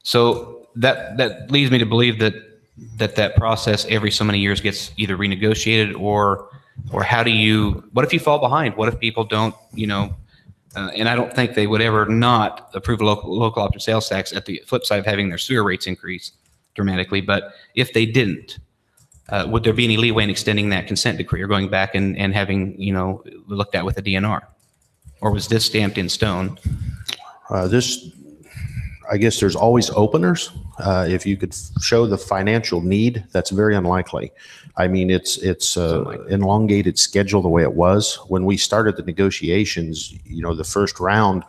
So that leads me to believe that process every so many years gets either renegotiated or what if you fall behind? What if people don't, and I don't think they would ever not approve a local option sales tax at the flip side of having their sewer rates increase dramatically. But if they didn't, would there be any leeway in extending that consent decree or going back and having, looked at with a DNR? Or was this stamped in stone? I guess there's always openers. If you could show the financial need, that's very unlikely. I mean, it's elongated schedule the way it was. When we started the negotiations, the first round,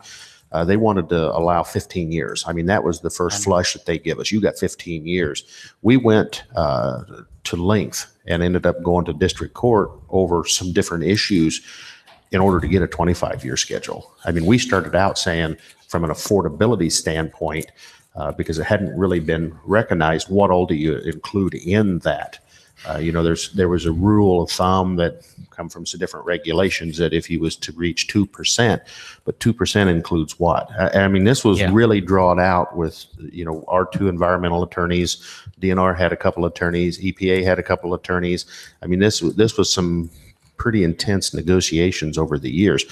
they wanted to allow 15 years. I mean, that was the first flush that they give us. You got 15 years. We went to length and ended up going to district court over some different issues in order to get a 25-year schedule. I mean, we started out saying from an affordability standpoint, because it hadn't really been recognized, what all do you include in that? There was a rule of thumb that come from some different regulations that if he was to reach 2%, but 2% includes what? I mean, this was really drawn out with, our two environmental attorneys, DNR had a couple of attorneys, EPA had a couple of attorneys. I mean, this was some pretty intense negotiations over the years.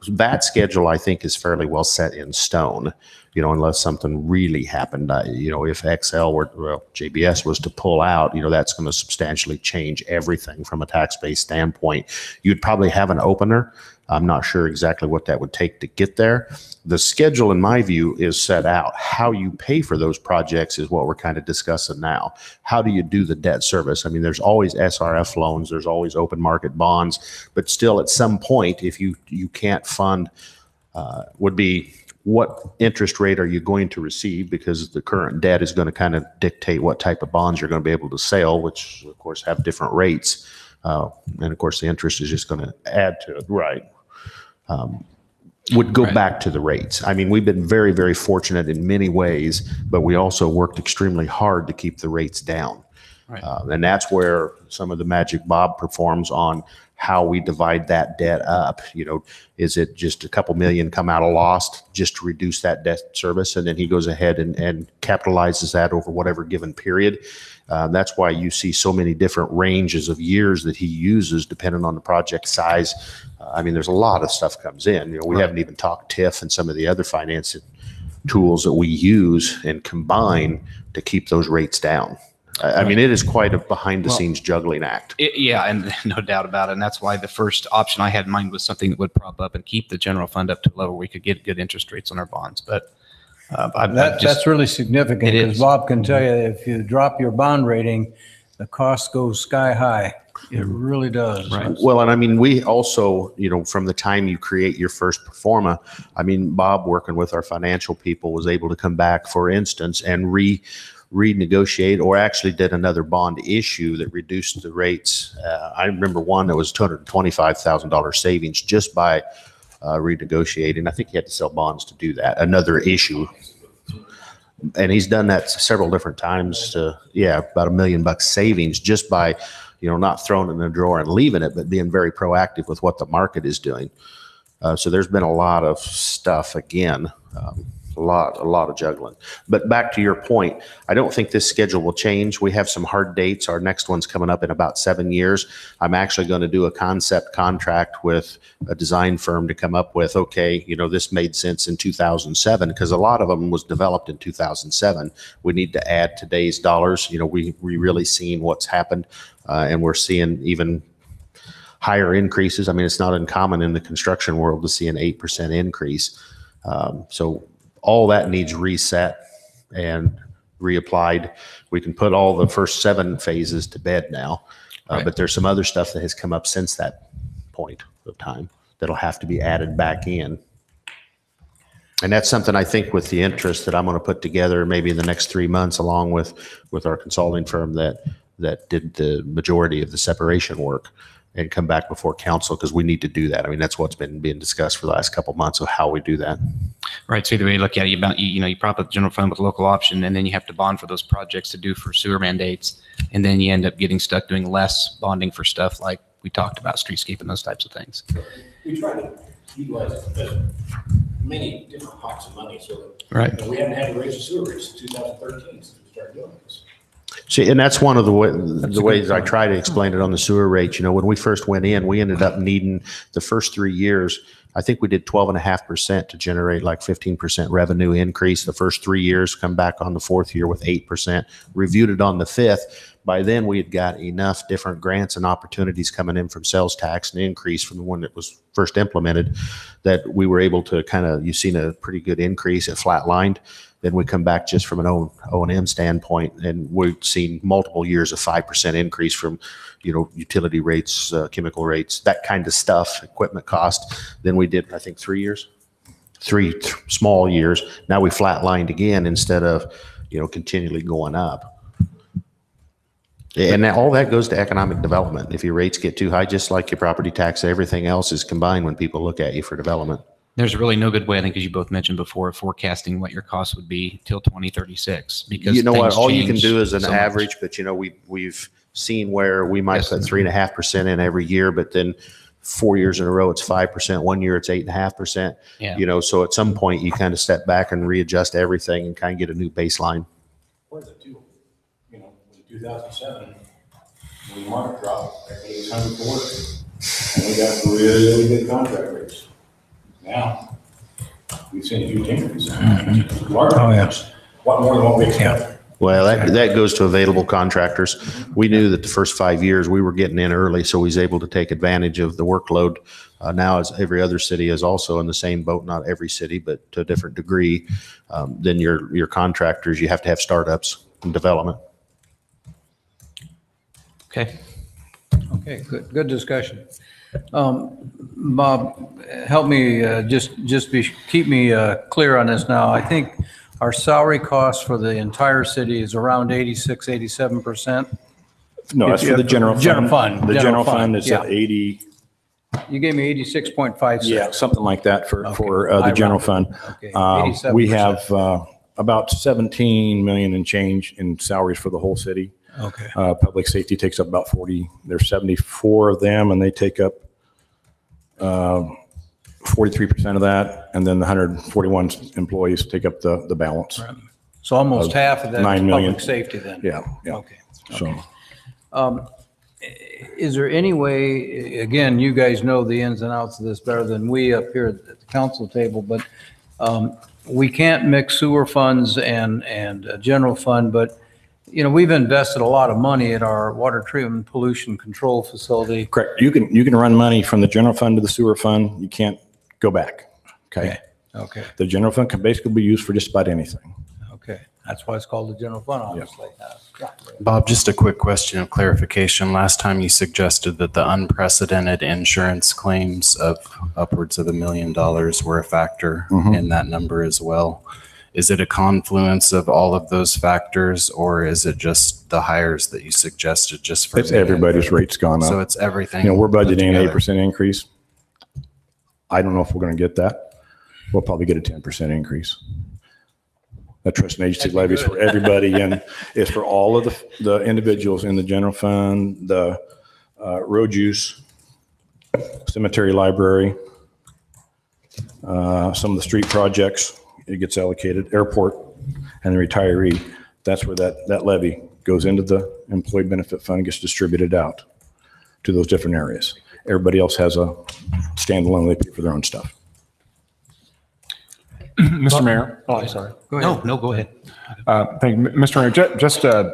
That schedule, I think, is fairly well set in stone, unless something really happened. If JBS was to pull out, that's going to substantially change everything from a tax-based standpoint. You'd probably have an opener. I'm not sure exactly what that would take to get there. The schedule, in my view, is set out. How you pay for those projects is what we're kind of discussing now. How do you do the debt service? I mean, there's always SRF loans, there's always open market bonds, but still at some point, if you can't fund, would be what interest rate are you going to receive, because the current debt is going to kind of dictate what type of bonds you're going to be able to sell, which of course have different rates. And of course the interest is just going to add to it. Right. Would go back to the rates. I mean, we've been very, very fortunate in many ways, but we also worked extremely hard to keep the rates down. Right. And that's where some of the magic Bob performs on how we divide that debt up. Is it just a couple million come out of lost just to reduce that debt service? And then he goes ahead and capitalizes that over whatever given period. That's why you see so many different ranges of years that he uses depending on the project size. I mean, there's a lot of stuff comes in. We haven't even talked TIF and some of the other financing tools that we use and combine to keep those rates down. I mean, it is quite a behind-the-scenes juggling act. And no doubt about it. And that's why the first option I had in mind was something that would prop up and keep the general fund up to a level where we could get good interest rates on our bonds. But that's really significant, because Bob can tell you if you drop your bond rating, the cost goes sky high. It really does. Right. Well, and I mean, we also, from the time you create your first pro forma, I mean, Bob, working with our financial people, was able to come back, for instance, and renegotiate, or actually did another bond issue that reduced the rates. I remember one that was $225,000 savings just by renegotiating. I think he had to sell bonds to do that. Another issue. And he's done that several different times to, about $1 million savings just by, not throwing it in the drawer and leaving it, but being very proactive with what the market is doing. So there's been a lot of stuff again. A lot of juggling. But back to your point, I don't think this schedule will change. We have some hard dates. Our next one's coming up in about 7 years. I'm actually going to do a concept contract with a design firm to come up with, okay, this made sense in 2007, because a lot of them was developed in 2007. We need to add today's dollars. We really seen what's happened, and we're seeing even higher increases. I mean, it's not uncommon in the construction world to see an 8% increase. So all that needs reset and reapplied. We can put all the first 7 phases to bed now, but there's some other stuff that has come up since that point of time that'll have to be added back in. And that's something I think with the interest that I'm going to put together maybe in the next 3 months, along with our consulting firm that did the majority of the separation work. and come back before council because we need to do that. I mean, that's what's been being discussed for the last couple of months of how we do that. Right. So either way you look at it, you prop up the general fund with local option, and then you have to bond for those projects to do for sewer mandates. And then you end up getting stuck doing less bonding for stuff like we talked about, streetscape and those types of things. We try to utilize many different pots of money so that Right. we haven't had to raise the sewer rates since 2013 since we started doing this. See, and that's one of the ways I try to explain it on the sewer rate. When we first went in, we ended up needing the first 3 years. I think we did 12.5% to generate like 15% revenue increase the first 3 years, come back on the fourth year with 8%, reviewed it on the fifth. By then we had got enough different grants and opportunities coming in from sales tax and increase from the one that was first implemented that we were able to you've seen a pretty good increase. It flatlined. Then we come back just from an O&M standpoint, and we've seen multiple years of 5% increase from, utility rates, chemical rates, that kind of stuff, equipment cost. Then we did, I think, 3 years, three small years. Now we flatlined again instead of, continually going up. And all that goes to economic development. If your rates get too high, just like your property tax, everything else is combined when people look at you for development. There's really no good way, I think, as you both mentioned before, forecasting what your cost would be till 2036 because you know what, things all you can change do is an so much. average, but we've seen where we might put 3.5% in every year, but then 4 years in a row it's 5%. 1 year it's 8.5%. Yeah. So at some point you kind of step back and readjust everything and kind of get a new baseline. What is it too? In 2007, when the market dropped, it was 140, and we got really good contract rates. Now, we've seen a huge increase. Oh, yes. What more than what we expected? Well, that goes to available contractors. We knew that the first 5 years we were getting in early, so we was able to take advantage of the workload. Now, as every other city is also in the same boat, not every city, but to a different degree, then your contractors, you have to have startups and development. Okay. Okay, good discussion. Bob, help me, keep me clear on this now. I think our salary cost for the entire city is around 86-87%. No, that's for the general fund. General fund. The general fund is yeah. at 80. You gave me 86.56. Yeah, something like that for Okay. the general fund. Okay, We 87%. have about 17 million and change in salaries for the whole city. Okay. Public safety takes up about 40. There's 74 of them, and they take up 43% of that, and then the 141 employees take up the balance. Right. So almost half of that is 9 million. public safety then? Yeah. Okay. So Is there any way, again, you guys know the ins and outs of this better than we up here at the council table, but we can't mix sewer funds and general fund, but we've invested a lot of money at our water treatment pollution control facility. correct. You can run money from the general fund to the sewer fund. You can't go back. Okay. Okay. The general fund can basically be used for just about anything. Okay. That's why it's called the general fund, obviously. Yeah. Bob, just a quick question of clarification. Last time you suggested that the unprecedented insurance claims of upwards of $1 million were a factor in that number as well. Is it a confluence of all of those factors, or is it just the hires that you suggested just for? It's everybody's rates gone up. So it's everything. We're put budgeting an together. 8% increase. I don't know if we're going to get that. We'll probably get a 10% increase. The trust and agency levies for everybody, and it's for all of the individuals in the general fund, the road use, cemetery, library, some of the street projects. It gets allocated, airport, and the retiree. That's where that levy goes into the employee benefit fund, gets distributed out to those different areas. Everybody else has a standalone, they pay for their own stuff. Mr. Mayor. Oh, I'm sorry. No, go ahead. Thank you. Mr. Mayor, just a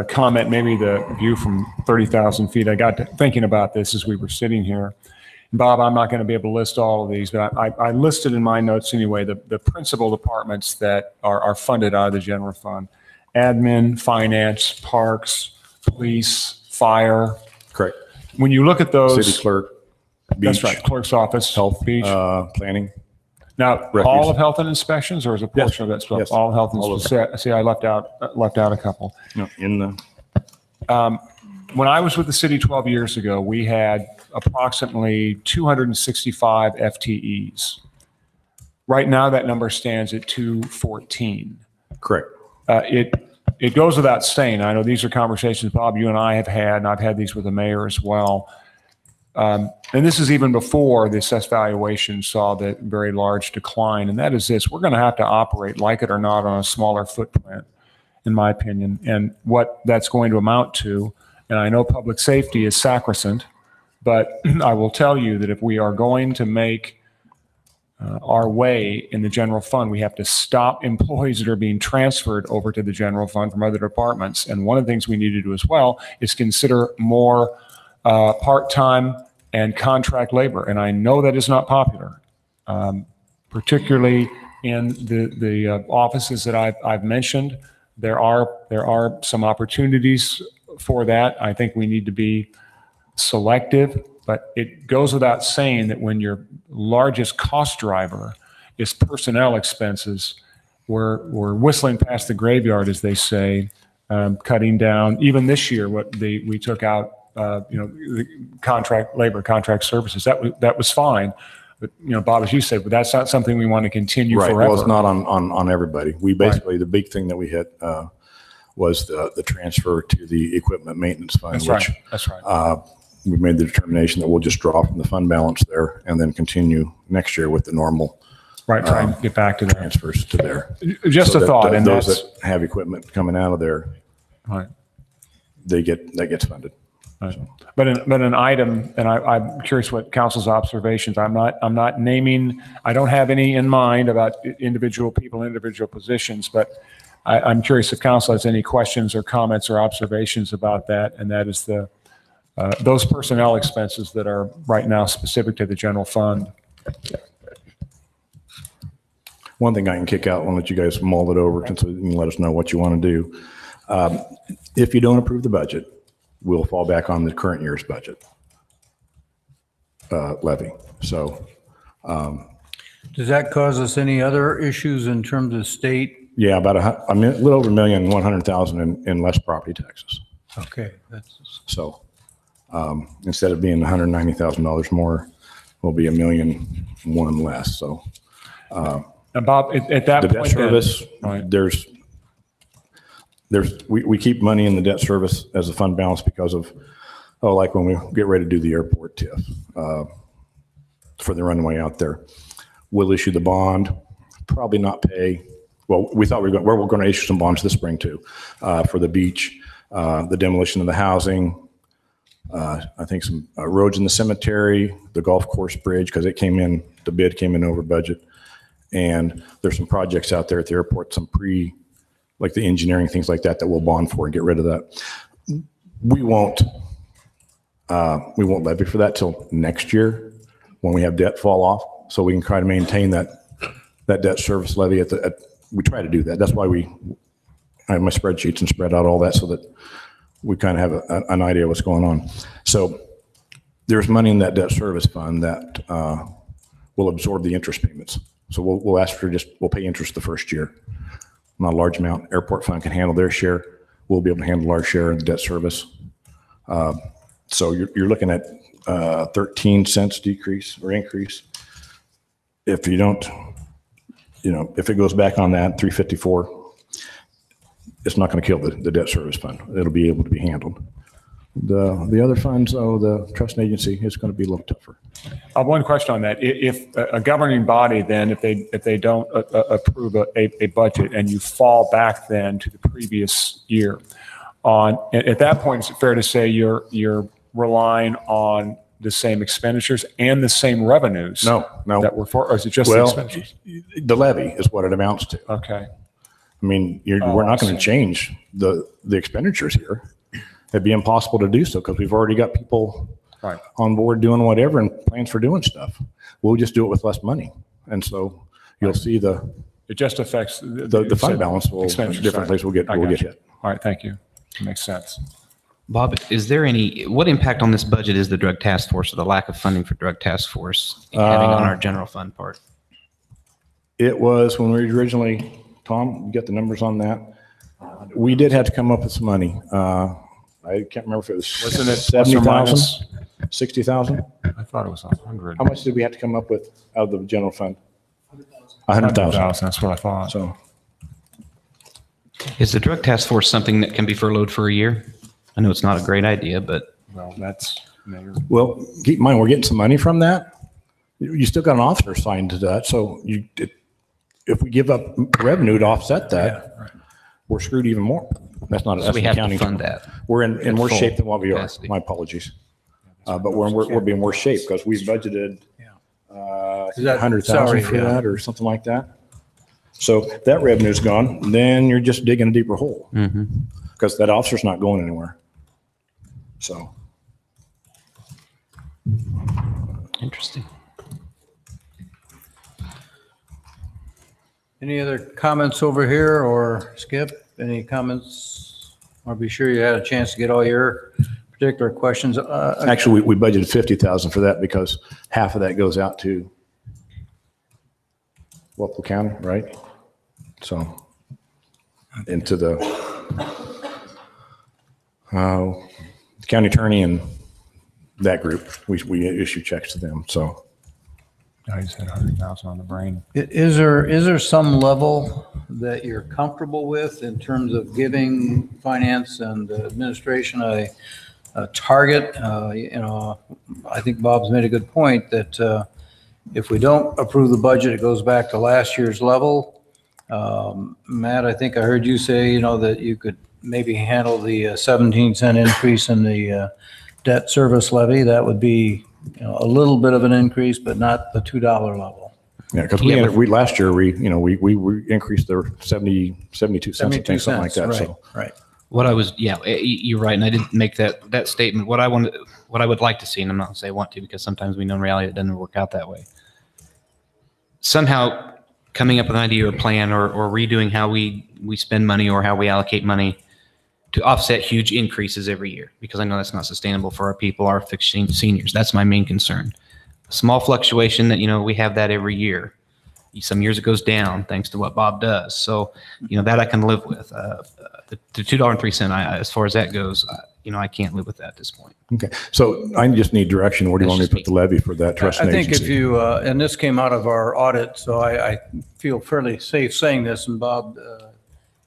comment, maybe the view from 30,000 feet. I got to thinking about this as we were sitting here. Bob, I'm not going to be able to list all of these, but I listed in my notes anyway, the principal departments that are funded out of the general fund: admin, finance, parks, police, fire. Correct. When you look at those. City clerk, beach. That's right, clerk's office, Health, beach. planning. Now, refuse. all of health and inspections, or is a portion of that stuff? Yes. All health and All of inspections. See, I left out a couple. No, in the, when I was with the city 12 years ago, we had approximately 265 FTEs. Right now, that number stands at 214. Correct. It goes without saying, I know these are conversations, Bob, you and I have had, and I've had these with the mayor as well. And this is even before the assessed valuation saw the very large decline. And that is this: we're going to have to operate, like it or not, on a smaller footprint, in my opinion. And what that's going to amount to, and I know public safety is sacrosanct, but I will tell you that if we are going to make our way in the general fund, we have to stop employees that are being transferred over to the general fund from other departments. And one of the things we need to do as well is consider more part-time and contract labor. And I know that is not popular, particularly in the offices that I've mentioned. There are some opportunities for that. I think we need to be selective. But it goes without saying that when your largest cost driver is personnel expenses, we're whistling past the graveyard, as they say, cutting down. Even this year, we took out, the contract labor, contract services. That was fine. But Bob, as you said, but that's not something we want to continue Right. forever. Well, it's not on everybody. We basically, the big thing that we hit was the transfer to the equipment maintenance fund. That's right. That's right. We made the determination that we'll just draw from the fund balance there and then continue next year with the normal Right, try and get back to that. transfers to there. Just So a thought, that and those that's that have equipment coming out of there, right. that gets funded. Right. But an item, and I'm curious what council's observations. I'm not naming. I don't have any in mind about individual people, individual positions, but I'm curious if council has any questions or comments or observations about that, and that is those personnel expenses that are right now specific to the general fund. One thing I can kick out, I'll let you guys mull it over so you can let us know what you want to do. If you don't approve the budget, we'll fall back on the current year's budget levy. So Does that cause us any other issues in terms of state? yeah, about a little over $1,100,000 in less property taxes. Okay. So instead of being $190,000 more, we'll be $1,000,001 less. So And Bob, at that the point, debt service, right. we keep money in the debt service as a fund balance because of, like when we get ready to do the airport TIF for the runway out there. We'll issue the bond, probably not pay. Well, we thought we're going to issue some bonds this spring too, for the beach, the demolition of the housing, I think some roads in the cemetery, the golf course bridge, because the bid came in over budget. And there's some projects out there at the airport, like the engineering, things like that we'll bond for and get rid of that. We won't levy for that till next year when we have debt fall off. So we can try to maintain that debt service levy we try to do that. That's why I have my spreadsheets and spread out all that so that we kind of have an idea of what's going on. So there's money in that debt service fund that will absorb the interest payments. So we'll ask we'll pay interest the first year. Not a large amount. Airport fund can handle their share. We'll be able to handle our share in the debt service. So you're looking at 13 cents decrease or increase. If you don't, if it goes back on that 354, it's not going to kill the debt service fund. It'll be able to be handled. The other funds, the trust and agency, is going to be a little tougher. One question on that: if a governing body, then if they don't approve a budget, and you fall back then to the previous year, at that point, is it fair to say you're relying on the same expenditures and the same revenues? No. That were for, or is it just the expenditures? The levy is what it amounts to. Okay. I mean, we're not going to change the expenditures here. It'd be impossible to do so because we've already got people on board doing whatever and plans for doing stuff. We'll just do it with less money. And so you'll see it just affects the fund balance will different places will get hit. All right, thank you. That makes sense. Bob, what impact on this budget is the drug task force or the lack of funding for drug task force having on our general fund part? It was when we originally, Tom, you got the numbers on that? We did have to come up with some money. I I can't remember if it was Wasn't it plus or 70,000, minus? 60,000? I thought it was 100. How much did we have to come up with out of the general fund? 100,000. That's what I thought. So, Is the drug task force something that can be furloughed for a year? I know it's not a great idea, but Well, that's, Mayor. well, keep in mind, we're getting some money from that. You still got an officer assigned to that, so if we give up revenue to offset that, we're screwed even more. That's not, so that's we an have to accounting fund term. that. We're in worse full shape than what we are. capacity. My apologies. But we're being worse shape because we budgeted, Is that 100,000 salary? for Yeah. that or something like that. So that revenue's gone, then you're just digging a deeper hole because that officer's not going anywhere. So. Interesting. Any other comments over here, or Skip, any comments? Or be sure you had a chance to get all your particular questions. Actually, we budgeted 50,000 for that because half of that goes out to Walpole County, right? So into the county attorney and that group, we issue checks to them. So I just had 100,000 on the brain. Is there some level that you're comfortable with in terms of giving finance and administration a target? I think Bob's made a good point that if we don't approve the budget, it goes back to last year's level. Matt, I think I heard you say, that you could maybe handle the 17-cent increase in the debt service levy. That would be a little bit of an increase, but not the $2 level. yeah, because we last year we increased their 72 cents, I think, something like that. Right, So right. What I was, you're right, and I didn't make that statement. What I would like to see, and I'm not gonna say I want to, because sometimes we know in reality it doesn't work out that way. Somehow coming up with an idea or plan or redoing how we spend money or how we allocate money to offset huge increases every year, because I know that's not sustainable for our people, our fixed seniors. That's my main concern. A small fluctuation that, we have that every year. Some years it goes down thanks to what Bob does. So, that I can live with. The $2.03, as far as that goes, I can't live with that at this point. okay, so I just need direction. Where do you want me to put the levy for that trust and I think agency? if you, and this came out of our audit, so I feel fairly safe saying this, and Bob,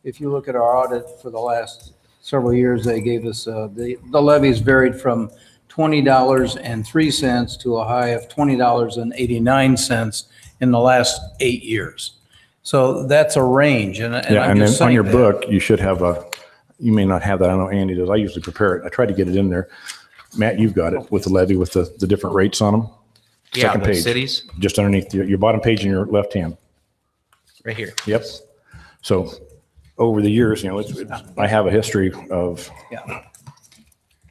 if you look at our audit for the last several years, they gave us, the levies varied from $20.03 to a high of $20.89 in the last 8 years. So that's a range, and Yeah, I'm and just then on saying your that. book, you should have you may not have that. I know Andy does. I usually prepare it. I try to get it in there. Matt, you've got it with the levy with the different rates on them. Yeah, Second the page. cities, Just underneath your bottom page in your left hand. right here. Yep. So over the years, I have a history of, Yeah.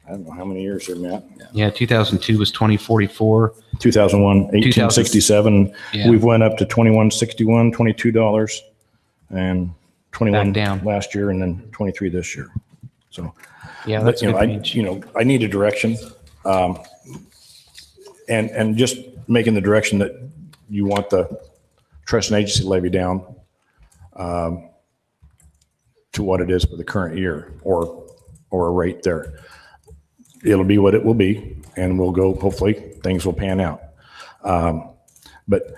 I don't know how many years here, Matt. Yeah, 2002 was 2044. 2001, 1867. Yeah. We've went up to 2161, $22, and 21 Back down. last year, and then 23 this year. So, Yeah, but, that's a good page. I need a direction, and just making the direction that you want the trust and agency levy down to what it is for the current year, or a rate there. It'll be what it will be, and we'll go, hopefully, things will pan out. But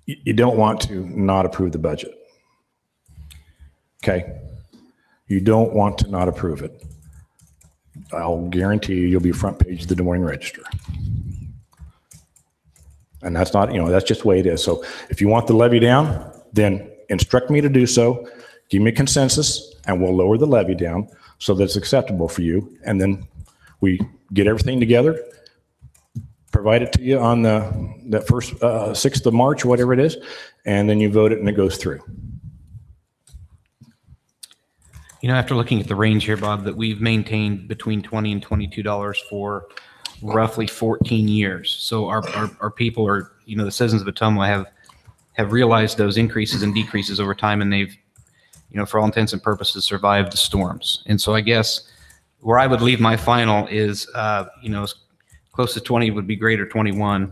you don't want to not approve the budget. Okay? You don't want to not approve it. I'll guarantee you'll be front page of the Des Moines Register. And that's not, that's just the way it is. So if you want the levy down, then instruct me to do so. Give me a consensus, and we'll lower the levy down so that it's acceptable for you. And then we get everything together, provide it to you on that first 6th of March, whatever it is, and then you vote it and it goes through. After looking at the range here, Bob, that we've maintained between $20 and $22 for roughly 14 years. So our people are, the citizens of Ottumwa have realized those increases and decreases over time, and they've, for all intents and purposes, survived the storms. And so I guess where I would leave my final is, as close to 20 would be great, or 21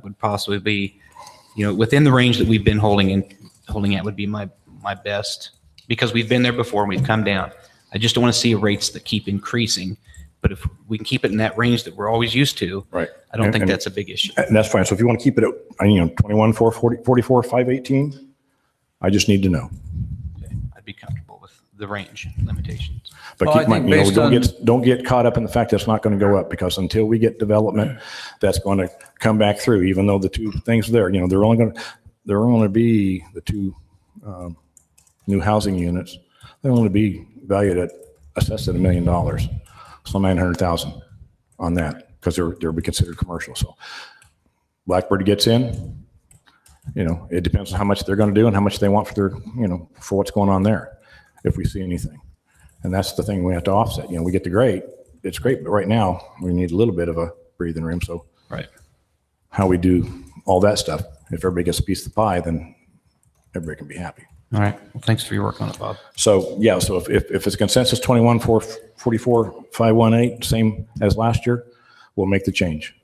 would possibly be, within the range that we've been holding at would be my best, because we've been there before and we've come down. I just don't want to see rates that keep increasing. But if we can keep it in that range that we're always used to, Right. I don't think And- that's a big issue. And that's fine. So if you want to keep it at, 21,444, 518, I just need to know. I'd be comfortable with the range limitations. But Well, I keep in mind, think based on- don't get caught up in the fact that it's not going to go up, because until we get development, that's going to come back through, even though the two things there, they're only going to be the two new housing units. They're only be valued at, assessed at $1 million. So 900,000 on that, because they'll be considered commercial. So Blackbird gets in, it depends on how much they're going to do and how much they want for their, for what's going on there, if we see anything. And that's the thing we have to offset. We get the great, it's great, but right now we need a little bit of a breathing room. So Right. how we do all that stuff, if everybody gets a piece of the pie, then everybody can be happy. All right. Well, thanks for your work on it, Bob. So, yeah, so if it's consensus 21,444, 518, same as last year, we'll make the change.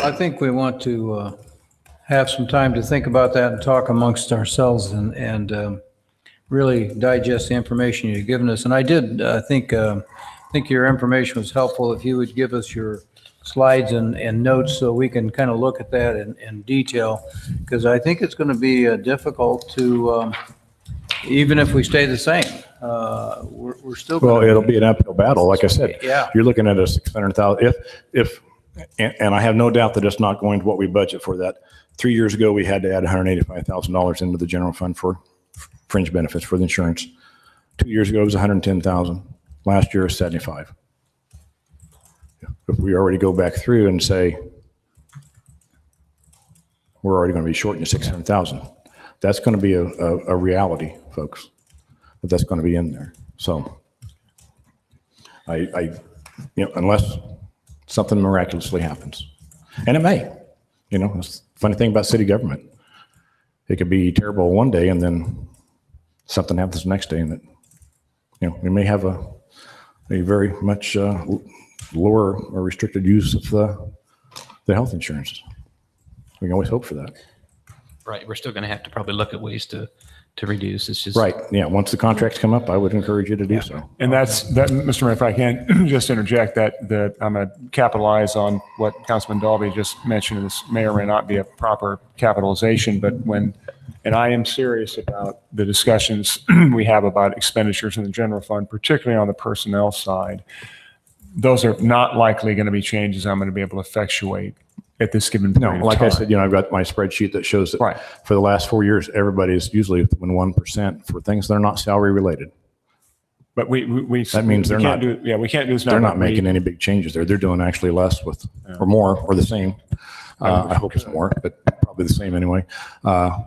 I think we want to have some time to think about that and talk amongst ourselves and really digest the information you've given us. And I did think your information was helpful. If you would give us your slides and notes so we can kind of look at that in detail, because I think it's going to be difficult to, even if we stay the same, we're still Well, going to. it'll be an uphill battle. Like I said, Yeah. you're looking at a 600,000. And I have no doubt that it's not going to what we budget for that. 3 years ago, we had to add $185,000 into the general fund for fringe benefits for the insurance. 2 years ago, it was 110,000. Last year, it was 75. If we already go back through and say, we're already going to be short in 600,000, that's going to be a reality, folks, but that's going to be in there. So unless something miraculously happens, and it may, it's the funny thing about city government. It could be terrible one day and then something happens the next day, and that, we may have a very much lower or restricted use of the health insurance. We can always hope for that. Right. We're still going to have to probably look at ways to reduce. It's just Right. Yeah. Once the contracts come up, I would encourage you to do so. And that's, Mr. Mayor, if I can just interject that I'm going to capitalize on what Councilman Dalby just mentioned. This may or may not be a proper capitalization, but and I am serious about the discussions we have about expenditures in the general fund, particularly on the personnel side. Those are not likely going to be changes I'm going to be able to effectuate at this given No, period of like time. I said, I've got my spreadsheet that shows that Right. for the last 4 years, everybody's usually within 1% for things that are not salary related. But we That means we they're can't not- do, we can't do this now. They're not making any big changes there. They're doing actually less with, or more, or the same. I hope it's more, but probably the same anyway,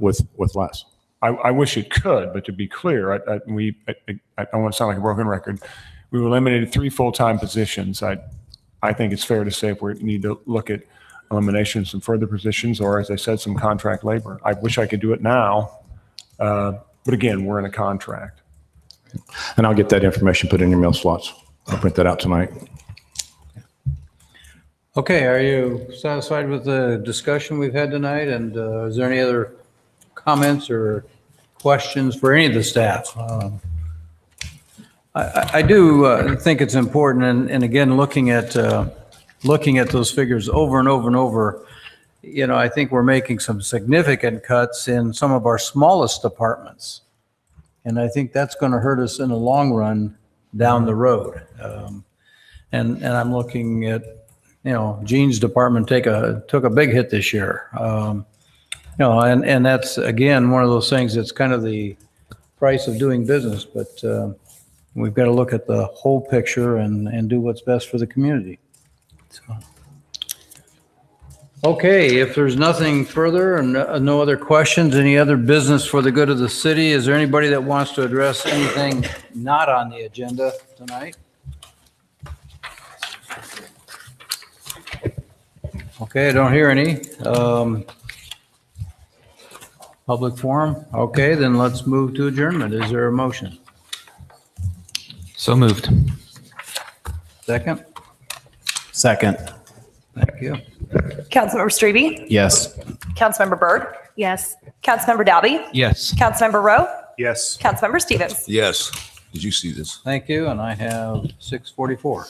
with less. I wish it could, but to be clear, I don't want to sound like a broken record. We eliminated 3 full-time positions. I think it's fair to say if we need to look at elimination of some further positions, or as I said, some contract labor. I wish I could do it now, but again, we're in a contract. And I'll get that information put in your mail slots. I'll print that out tonight. Okay, are you satisfied with the discussion we've had tonight? And is there any other comments or questions for any of the staff? I do think it's important, and again, looking at those figures over and over and over, I think we're making some significant cuts in some of our smallest departments. And I think that's going to hurt us in the long run down the road. And I'm looking at, Gene's department took a big hit this year. And that's, again, one of those things that's kind of the price of doing business, but we've got to look at the whole picture and do what's best for the community. So. Okay, if there's nothing further and no other questions, any other business for the good of the city, is there anybody that wants to address anything not on the agenda tonight? Okay, I don't hear any. Public forum? Okay, then let's move to adjournment. Is there a motion? so moved. Second? Second. Thank you. Councilmember Strebe? Yes. Councilmember Byrd? Yes. Councilmember Dalby? Yes. Councilmember Rowe? Yes. Councilmember Stevens. Yes. Did you see this? Thank you, and I have 644.